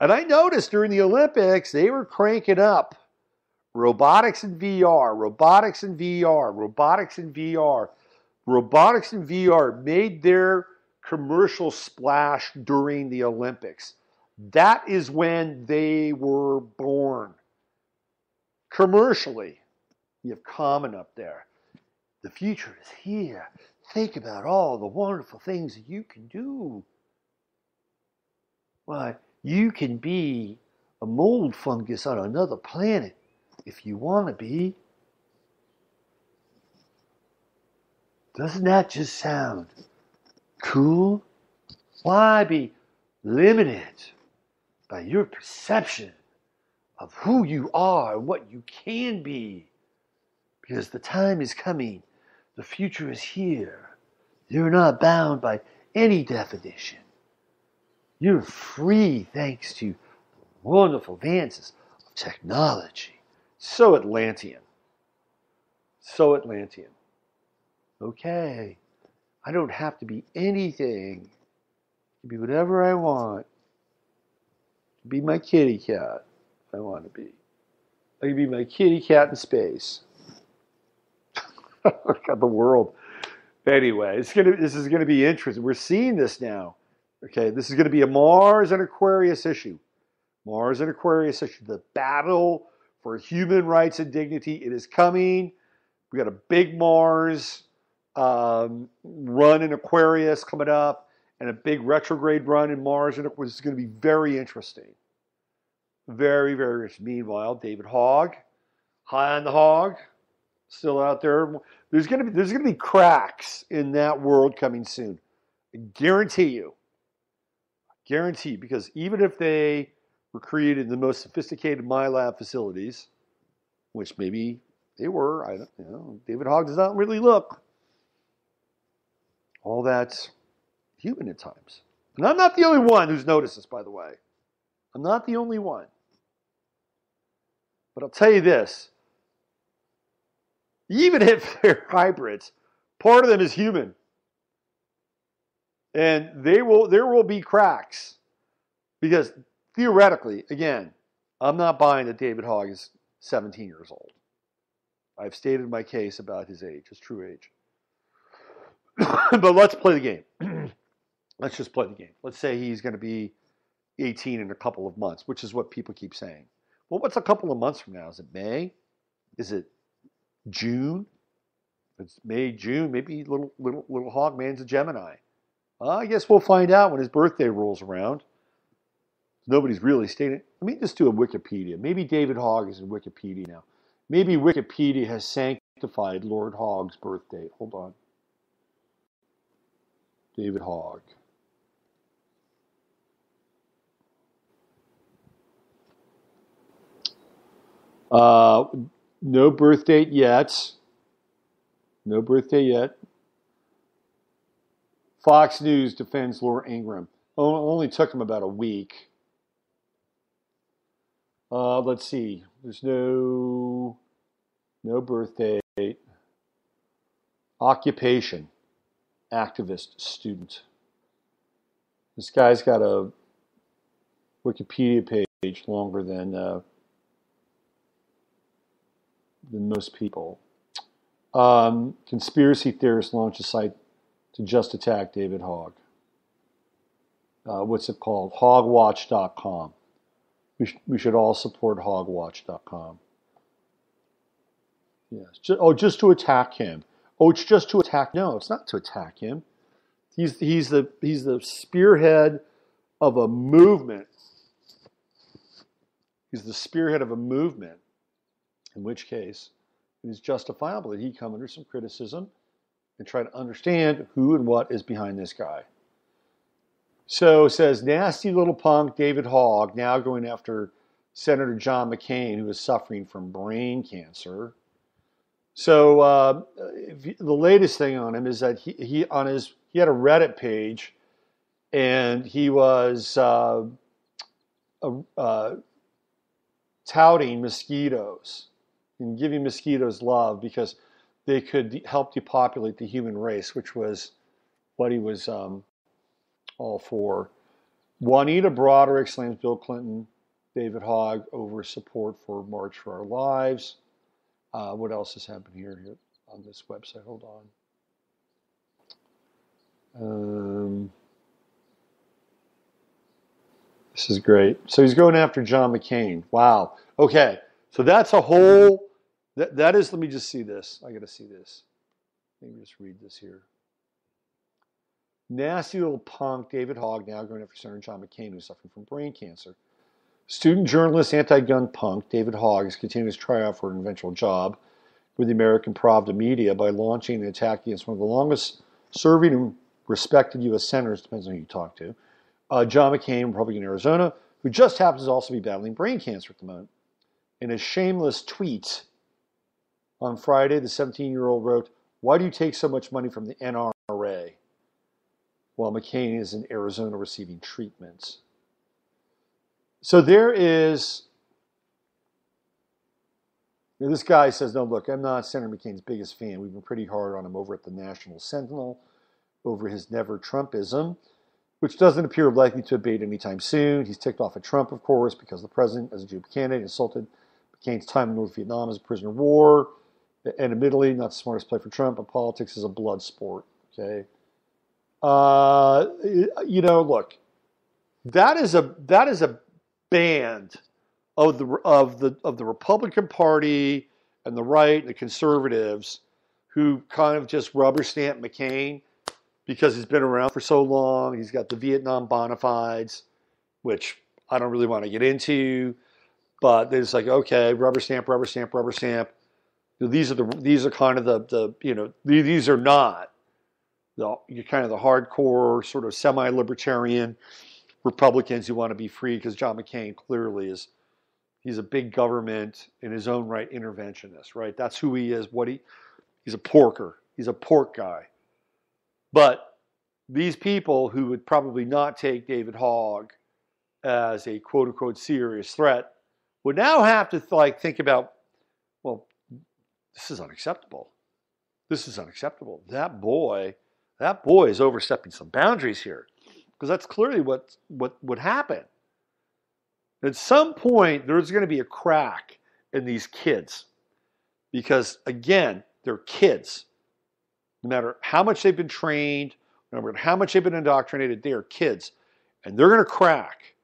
And I noticed during the Olympics, they were cranking up robotics and VR, robotics and VR, robotics and VR. Robotics and VR made their commercial splash during the Olympics. That is when they were born. Commercially, you have Common up there. The future is here. Think about all the wonderful things that you can do. Why, you can be a mold fungus on another planet if you want to be. Doesn't that just sound cool? Why be limited by your perception of who you are and what you can be? Because the time is coming. The future is here. You're not bound by any definition. You're free thanks to wonderful advances of technology. So Atlantean. So Atlantean. Okay. I don't have to be anything. I can be whatever I want. I can be my kitty cat if I want to be. I can be my kitty cat in space. Look at the world. Anyway, this is gonna be interesting. We're seeing this now. Okay, this is gonna be a Mars and Aquarius issue. Mars and Aquarius issue. The battle for human rights and dignity. It is coming. We got a big Mars run in Aquarius coming up, and a big retrograde run in Mars, and it's going to be very interesting. Very, very interesting. Meanwhile, David Hogg, high on the hog, still out there. There's going to be cracks in that world coming soon. I guarantee you. Guarantee, because even if they were created in the most sophisticated MyLab facilities, which maybe they were, I don't know. David Hogg does not really look all that human at times. And I'm not the only one who's noticed this, by the way. I'm not the only one. But I'll tell you this. Even if they're hybrids, part of them is human. And there will be cracks. Because theoretically, again, I'm not buying that David Hogg is 17 years old. I've stated my case about his age, his true age. But let's play the game. Let's just play the game. Let's say he's going to be 18 in a couple of months, which is what people keep saying. Well, what's a couple of months from now? Is it May? Is it June? If it's May, June, maybe little Hogman's a Gemini. I guess we'll find out when his birthday rolls around. Nobody's really stated. Let me just do a Wikipedia. Maybe David Hogg is in Wikipedia now. Maybe Wikipedia has sanctified Lord Hogg's birth date. Hold on. David Hogg. No birth date yet. No birthday yet. Fox News defends Laura Ingraham. Only took him about a week. Let's see. There's no birth date. Occupation. Activist, student. This guy's got a Wikipedia page longer than most people. Conspiracy theorists launch a site to just attack David Hogg. What's it called? Hogwatch.com. We should all support hogwatch.com. Yes. Just to attack him. Oh, it's just to attack. No, it's not to attack him. He's the spearhead of a movement. He's the spearhead of a movement, in which case it is justifiable that he come under some criticism and try to understand who and what is behind this guy. So it says, nasty little punk David Hogg now going after Senator John McCain, who is suffering from brain cancer. So the latest thing on him is that he had a Reddit page, and he was touting mosquitoes and giving mosquitoes love because they could help depopulate the human race, which was what he was all for. Juanita Broderick slams Bill Clinton, David Hogg over support for March for Our Lives. What else has happened here on this website? Hold on. This is great. So he's going after John McCain. Wow. Okay. So that's a whole, that is, let me just see this. I got to see this. Let me just read this here. Nasty little punk David Hogg now going after Senator John McCain, who's suffering from brain cancer. Student journalist, anti-gun punk David Hogg is continuing his tryout for an eventual job with the American Pravda media by launching an attack against one of the longest serving and respected U.S. senators, depends on who you talk to, John McCain, Republican Arizona, who just happens to also be battling brain cancer at the moment. In a shameless tweet on Friday, the 17-year-old wrote, "Why do you take so much money from the NRA?" while McCain is in Arizona receiving treatments. So there is, this guy says, no, look, I'm not Senator McCain's biggest fan. We've been pretty hard on him over at the National Sentinel over his never Trumpism, which doesn't appear likely to abate anytime soon. He's ticked off at Trump, of course, because the president, as a GOP candidate, insulted McCain's time in North Vietnam as a prisoner of war. And admittedly, not the smartest play for Trump, but politics is a blood sport, okay? Look, that is a band of the Republican Party and the right and the conservatives who kind of just rubber stamp McCain because he's been around for so long. He's got the Vietnam bona fides, which I don't really want to get into, but they're just like, okay, rubber stamp, rubber stamp, rubber stamp. These are kind of these are not you're kind of the hardcore sort of semi-libertarian Republicans who want to be free, because John McCain clearly he's a big government in his own right interventionist, right? That's who he is. He's a porker. He's a pork guy. But these people who would probably not take David Hogg as a quote unquote serious threat would now have to think about, well, this is unacceptable. This is unacceptable. That boy is overstepping some boundaries here, because that's clearly what would happen. At some point, there's going to be a crack in these kids, because again, they're kids. No matter how much they've been trained, no matter how much they've been indoctrinated, they are kids, and they're going to crack.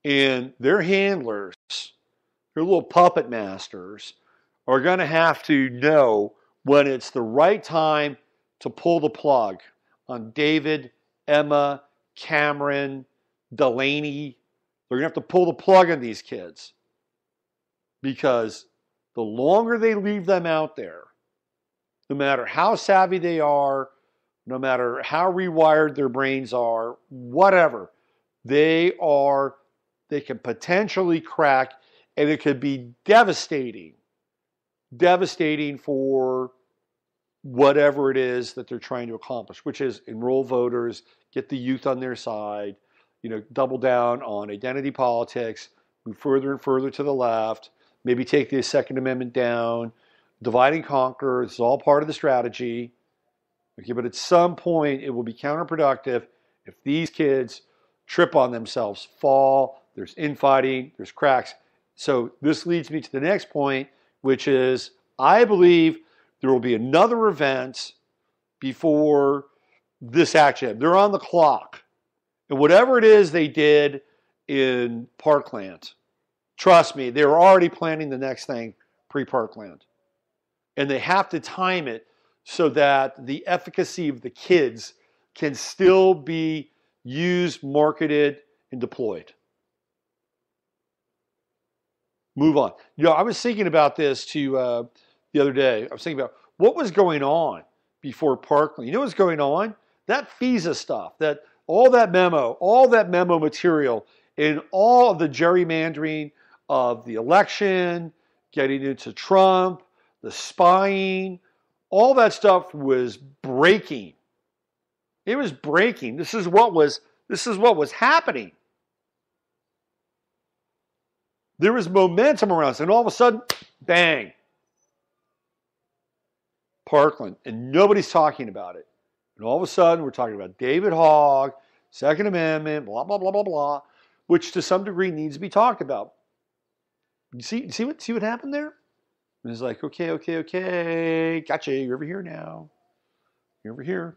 And their handlers, their little puppet masters, are going to have to know when it's the right time to pull the plug on David, Emma, Cameron, Delaney. They're going to have to pull the plug on these kids, because the longer they leave them out there, no matter how savvy they are, no matter how rewired their brains are, whatever, they can potentially crack, and it could be devastating for whatever it is that they're trying to accomplish, which is enroll voters, get the youth on their side, double down on identity politics, move further and further to the left, maybe take the Second Amendment down, divide and conquer. It's all part of the strategy. Okay, but at some point, it will be counterproductive if these kids trip on themselves, fall, there's infighting, there's cracks. So this leads me to the next point, which is, I believe there will be another event before this action. They're on the clock. And whatever it is they did in Parkland, trust me, they're already planning the next thing pre-Parkland. And they have to time it so that the efficacy of the kids can still be used, marketed, and deployed. Move on. I was thinking about this the other day. I was thinking about what was going on before Parkland. You know what's going on? That FISA stuff, all that memo material, and all of the gerrymandering of the election, getting into Trump, the spying, all that stuff was breaking. It was breaking. This is what was happening. There was momentum around us, and all of a sudden, bang, Parkland, and nobody's talking about it. And all of a sudden, we're talking about David Hogg, Second Amendment, blah, blah, blah, blah, blah, which to some degree needs to be talked about. You see what happened there? And it's like, okay, gotcha, you're over here now. You're over here.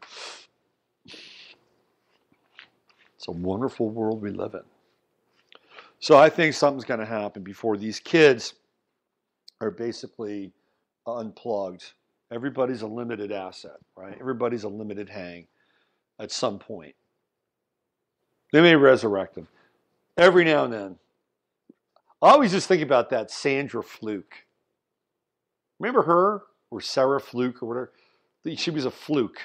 It's a wonderful world we live in. So I think something's going to happen before these kids are basically unplugged. Everybody's a limited asset, right? Everybody's a limited hang at some point. They may resurrect them. Every now and then. I always just think about that Sandra Fluke. Remember her? Or Sarah Fluke or whatever? She was a fluke.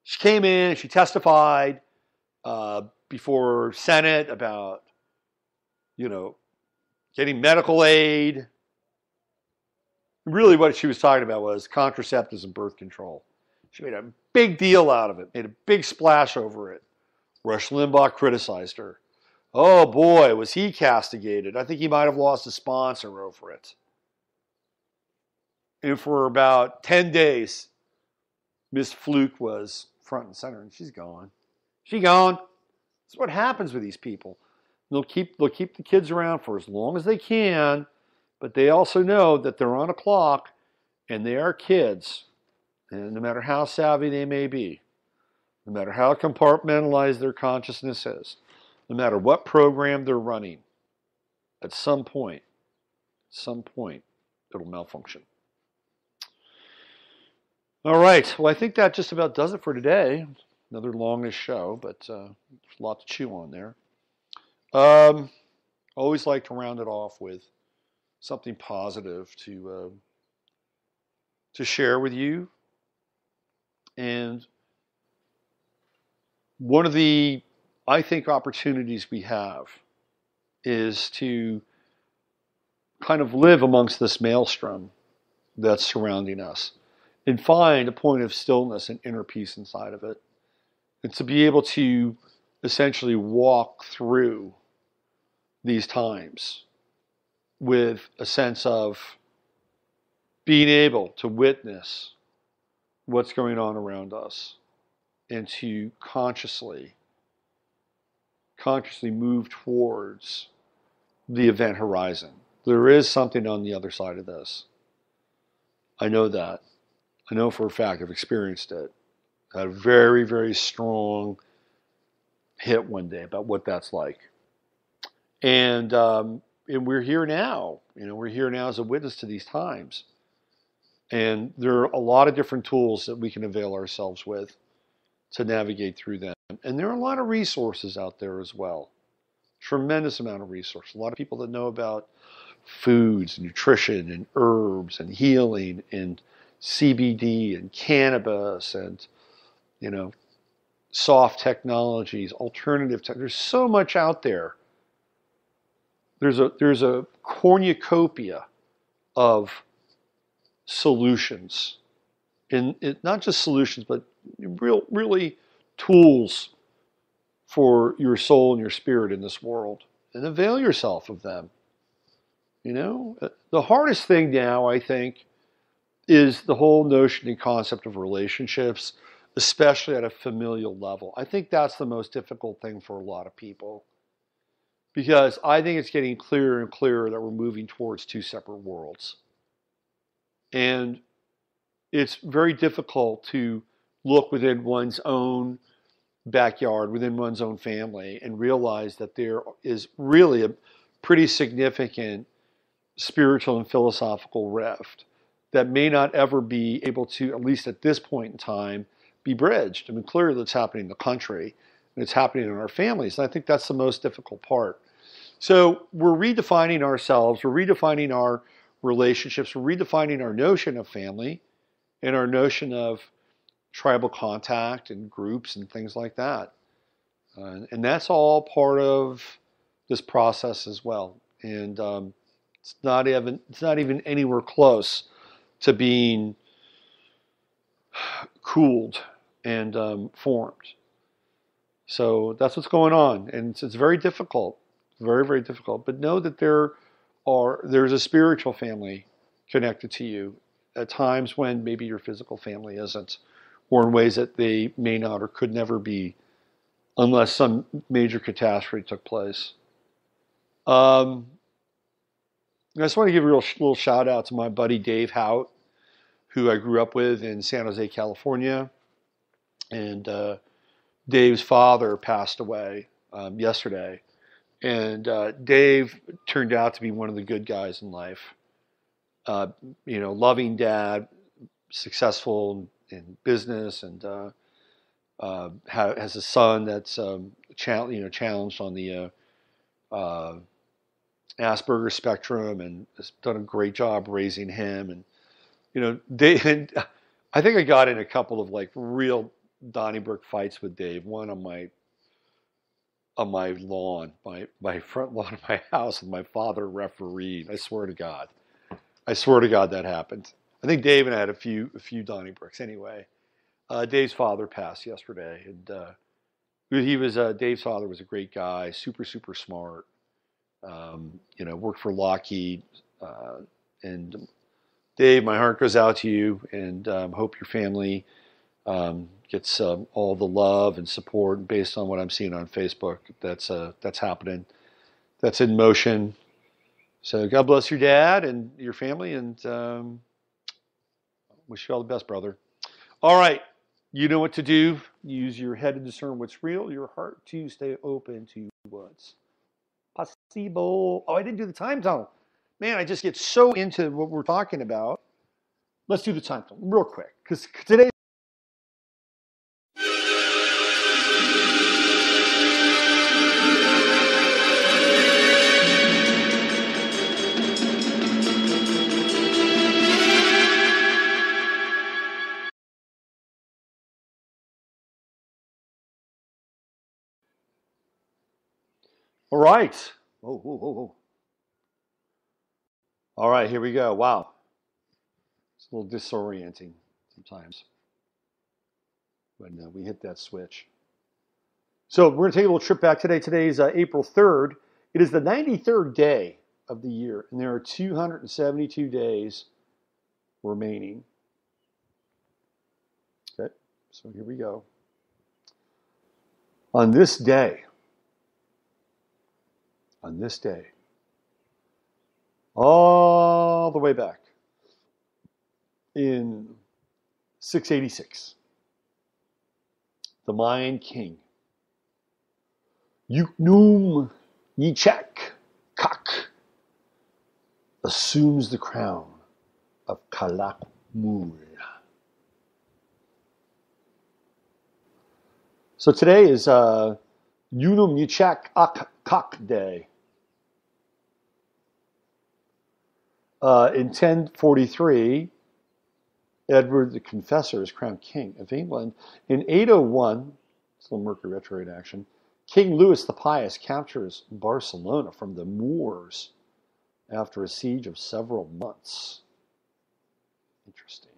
She came in, she testified before Senate about, getting medical aid. Really what she was talking about was contraceptives and birth control. She made a big deal out of it, made a big splash over it. Rush Limbaugh criticized her. Oh boy, was he castigated. I think he might have lost a sponsor over it. And for about 10 days, Miss Fluke was front and center, and she's gone. She's gone. That's what happens with these people. They'll keep the kids around for as long as they can, but they also know that they're on a clock and they are kids. And no matter how savvy they may be, no matter how compartmentalized their consciousness is, no matter what program they're running, at some point, it'll malfunction. All right. Well, I think that just about does it for today. Another longish show, but there's a lot to chew on there. Always like to round it off with something positive to share with you. And one of the, I think, opportunities we have is to kind of live amongst this maelstrom that's surrounding us and find a point of stillness and inner peace inside of it. And to be able to essentially walk through these times with a sense of being able to witness what's going on around us and to consciously move towards the event horizon. There is something on the other side of this. I know that. I know for a fact. I've experienced it. I had a very, very strong hit one day about what that's like. And we're here now. We're here now as a witness to these times. And there are a lot of different tools that we can avail ourselves with to navigate through them. And there are a lot of resources out there as well. Tremendous amount of resources. A lot of people that know about foods, nutrition, and herbs, and healing, and CBD, and cannabis, and, soft technologies, alternative tech. There's so much out there. There's a cornucopia of solutions, and not just solutions, but really tools for your soul and your spirit in this world, and avail yourself of them. The hardest thing now, I think, is the whole notion and concept of relationships, especially at a familial level. I think that's the most difficult thing for a lot of people, because I think it's getting clearer and clearer that we're moving towards two separate worlds. And it's very difficult to look within one's own backyard, within one's own family, and realize that there is really a pretty significant spiritual and philosophical rift that may not ever be able to, at least at this point in time, be bridged. I mean, clearly that's happening in the country, and it's happening in our families. And I think that's the most difficult part. So we're redefining ourselves, we're redefining our relationships, we're redefining our notion of family and our notion of tribal contact and groups and things like that. And that's all part of this process as well. And it's not even anywhere close to being cooled and formed. So that's what's going on, and it's very difficult, very, very difficult. But know that there's a spiritual family connected to you at times when maybe your physical family isn't, or in ways that they may not or could never be, unless some major catastrophe took place. I just want to give a little shout out to my buddy Dave Hout, who I grew up with in San Jose, California, and Dave's father passed away yesterday. And Dave turned out to be one of the good guys in life. Loving dad, successful in business, and has a son that's challenged on the Asperger's spectrum, and has done a great job raising him. And Dave, I think I got in a couple of like real Donnybrook fights with Dave. One on my lawn, my front lawn of my house, with my father refereed. I swear to God that happened. I think Dave and I had a few Donnybrooks. Anyway, Dave's father passed yesterday, and Dave's father was a great guy, super smart. Worked for Lockheed, and Dave, my heart goes out to you, and hope your family gets all the love and support. Based on what I'm seeing on Facebook, that's happening, that's in motion. So God bless your dad and your family, and wish you all the best, brother. All right, you know what to do. Use your head to discern what's real, your heart to stay open to what's possible. Oh, I didn't do the time zone. Man, I just get so into what we're talking about. Let's do the time zone real quick, because today. All right. Oh. All right, here we go. Wow. It's a little disorienting sometimes when we hit that switch. So we're going to take a little trip back today. Today is April 3rd. It is the 93rd day of the year, and there are 272 days remaining. Okay, so here we go. On this day, all the way back in 686, the Mayan king, Weaponization assumes the crown of Calakmul. So today is Weaponization Day. In 1043, Edward the Confessor is crowned king of England. In 801, it's a little Mercury retrograde action, King Louis the Pious captures Barcelona from the Moors after a siege of several months. Interesting.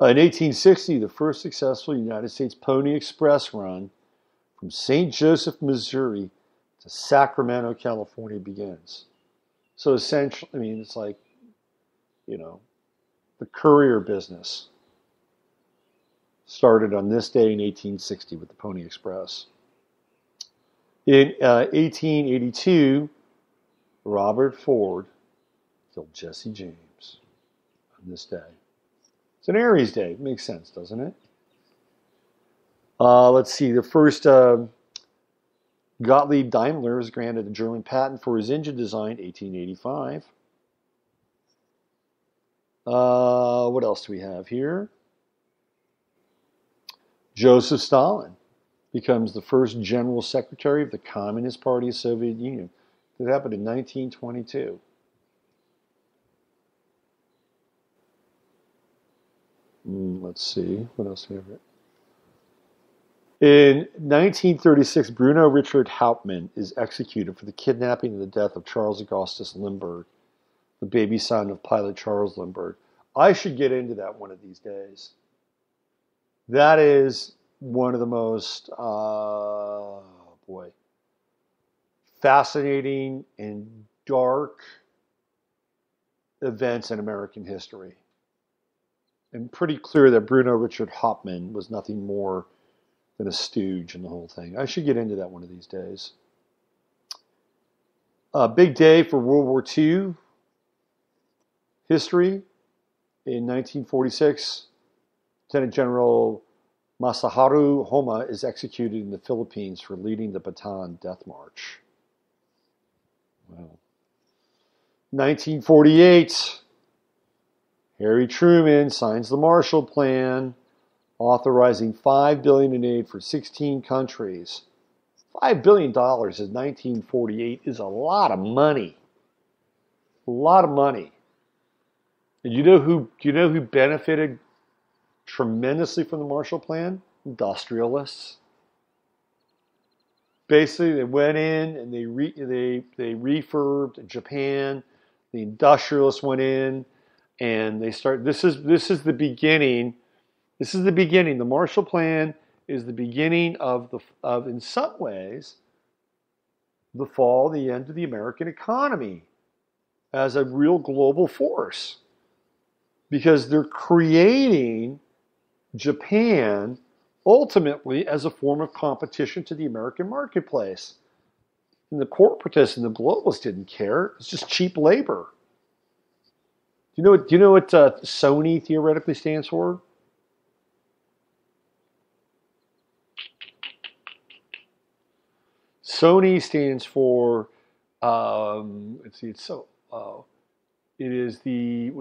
In 1860, the first successful United States Pony Express run from St. Joseph, Missouri to Sacramento, California begins. So essentially, I mean, it's like, the courier business started on this day in 1860 with the Pony Express. In 1882, Robert Ford killed Jesse James on this day. It's an Aries day. It makes sense, doesn't it? Let's see. The first Gottlieb Daimler is granted a German patent for his engine design, 1885. What else do we have here? Joseph Stalin becomes the first general secretary of the Communist Party of the Soviet Union. That happened in 1922. Let's see, what else do we have here? In 1936, Bruno Richard Hauptmann is executed for the kidnapping and the death of Charles Augustus Lindbergh, the baby son of pilot Charles Lindbergh. I should get into that one of these days. That is one of the most, fascinating and dark events in American history. And pretty clear that Bruno Richard Hauptmann was nothing more than a stooge in the whole thing. I should get into that one of these days. A big day for World War II history. In 1946, Lieutenant General Masaharu Homa is executed in the Philippines for leading the Bataan Death March. Wow. 1948, Harry Truman signs the Marshall Plan, authorizing $5 billion in aid for 16 countries. $5 billion in 1948 is a lot of money. A lot of money. And do you know who benefited tremendously from the Marshall Plan? Industrialists. Basically, they went in and they refurbed Japan. The industrialists went in and they started. This is the beginning. This is the beginning. The Marshall Plan is the beginning of in some ways, the fall, the end of the American economy as a real global force. Because they're creating Japan ultimately as a form of competition to the American marketplace. And the corporatists and the globalists didn't care. It's just cheap labor. Do you know what Sony theoretically stands for? Sony stands for, let's see, it is the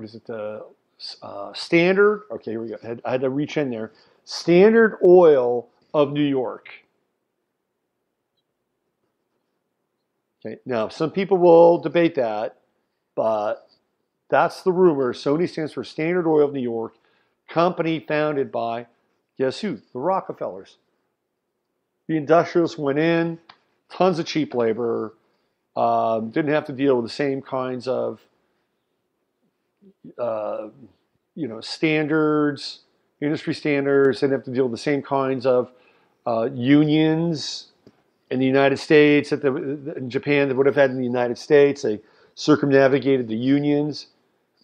Standard, okay, here we go. I had to reach in there. Standard Oil of New York. Okay, now some people will debate that, but that's the rumor. Sony stands for Standard Oil of New York, company founded by, guess who? The Rockefellers. The industrialists went in, tons of cheap labor, didn't have to deal with the same kinds of standards, industry standards. They didn't have to deal with the same kinds of unions in the United States in Japan they would have had in the United States. They circumnavigated the unions.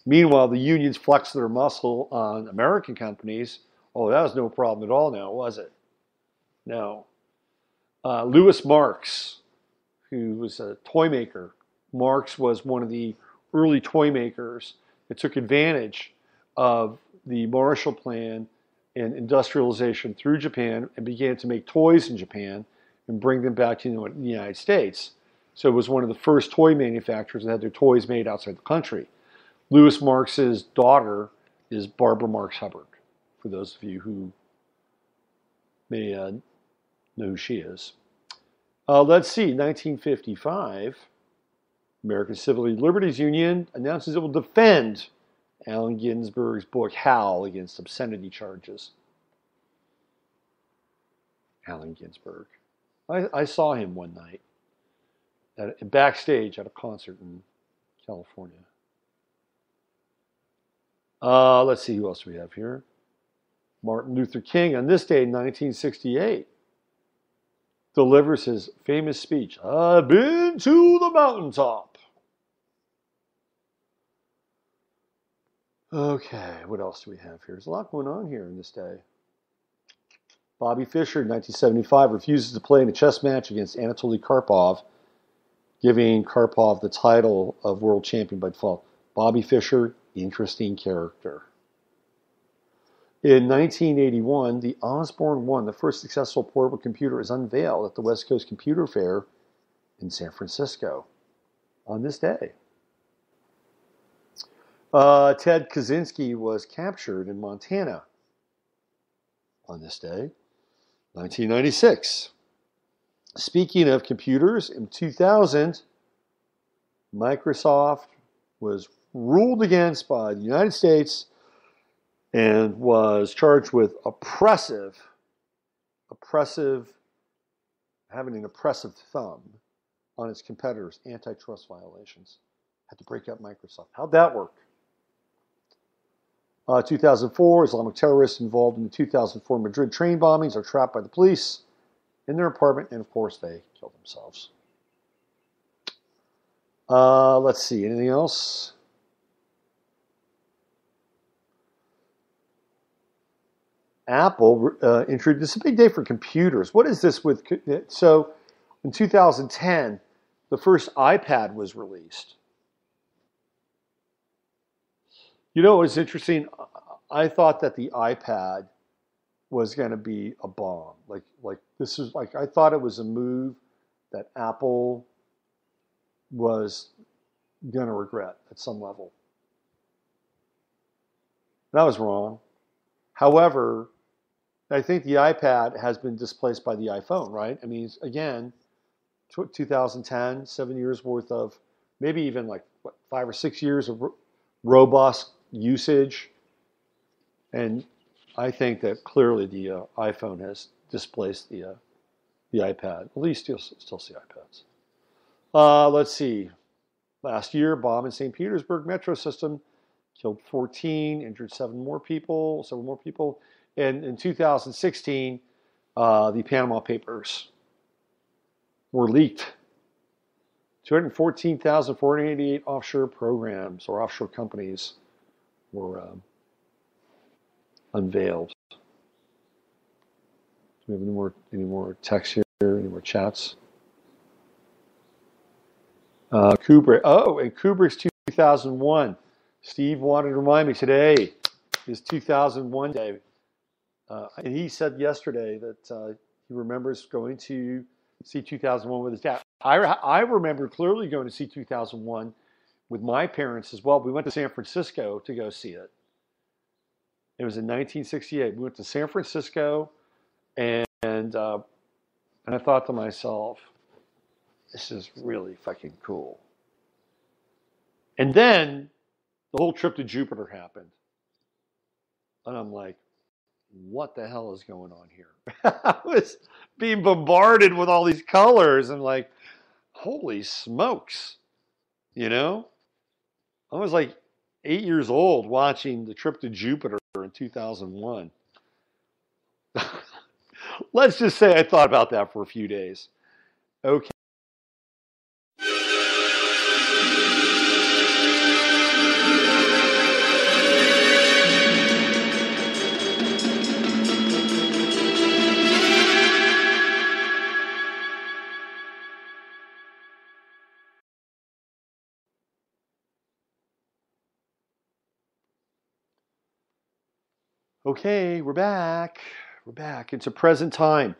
Meanwhile, the unions flexed their muscle on American companies. Oh, that was no problem at all now, was it? No. Louis Marx, who was a toy maker. Marx was one of the early toy makers that took advantage of the Marshall Plan and industrialization through Japan and began to make toys in Japan and bring them back to the United States. So it was one of the first toy manufacturers that had their toys made outside the country. Louis Marx's daughter is Barbara Marx Hubbard, for those of you who may know who she is. Let's see, 1955, American Civil Liberties Union announces it will defend Allen Ginsberg's book, Howl, against obscenity charges. Allen Ginsberg. I saw him one night backstage at a concert in California. Let's see, who else we have here? Martin Luther King, on this day in 1968, delivers his famous speech, "I've been to the mountaintop." Okay, what else do we have here? There's a lot going on here in this day. Bobby Fischer, in 1975, refuses to play in a chess match against Anatoly Karpov, giving Karpov the title of world champion by default. Bobby Fischer, interesting character. In 1981, the Osborne 1, the first successful portable computer, is unveiled at the West Coast Computer Fair in San Francisco on this day. Ted Kaczynski was captured in Montana on this day. 1996. Speaking of computers, in 2000, Microsoft was ruled against by the United States and was charged with having an oppressive thumb on its competitors, antitrust violations. Had to break up Microsoft. How'd that work? 2004, Islamic terrorists involved in the 2004 Madrid train bombings are trapped by the police in their apartment, and of course they kill themselves. Let's see, anything else? Apple introduced, this is a big day for computers. What is this with, so in 2010, the first iPad was released. You know, it was interesting. I thought that the iPad was going to be a bomb. I thought it was a move that Apple was going to regret at some level. And I was wrong. However, I think the iPad has been displaced by the iPhone, right? I mean, again, 2010, 7 years worth of, maybe even 5 or 6 years of robust usage. And I think that clearly the iPhone has displaced the iPad. At least you'll still see iPads. Let's see. Last year, bomb in St. Petersburg metro system killed 14, injured several more people. And in 2016, the Panama Papers were leaked. 214,488 offshore programs or offshore companies were unveiled. Do we have any more text here? Any more chats? Kubrick. Oh, and Kubrick's 2001. Steve wanted to remind me today is 2001 day. And he said yesterday that he remembers going to see 2001 with his dad. I remember clearly going to see 2001 with my parents as well. We went to San Francisco to go see it. It was in 1968. We went to San Francisco, and I thought to myself, this is really fucking cool. And then the whole trip to Jupiter happened. And I'm like, what the hell is going on here? I was being bombarded with all these colors. And like, holy smokes. You know? I was like 8 years old watching the trip to Jupiter in 2001. Let's just say I thought about that for a few days. Okay. Okay, we're back. We're back. It's a present time.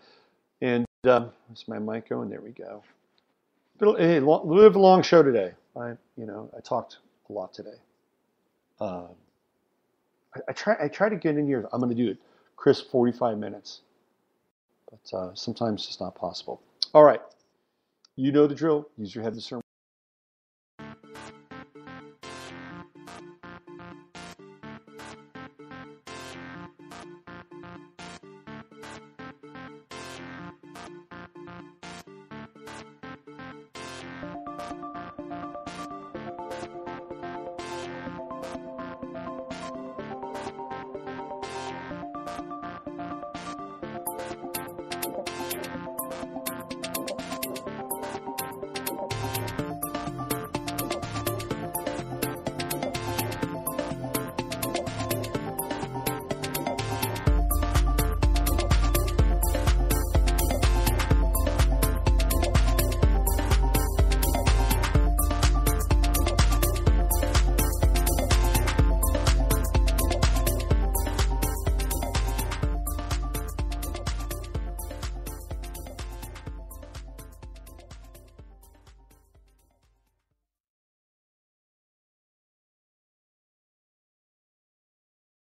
And is my mic going? There we go. Hey, a little bit of a long show today. I talked a lot today. I try to get in here. I'm going to do it crisp 45 minutes. But sometimes it's not possible. All right. You know the drill. Use your head to discern.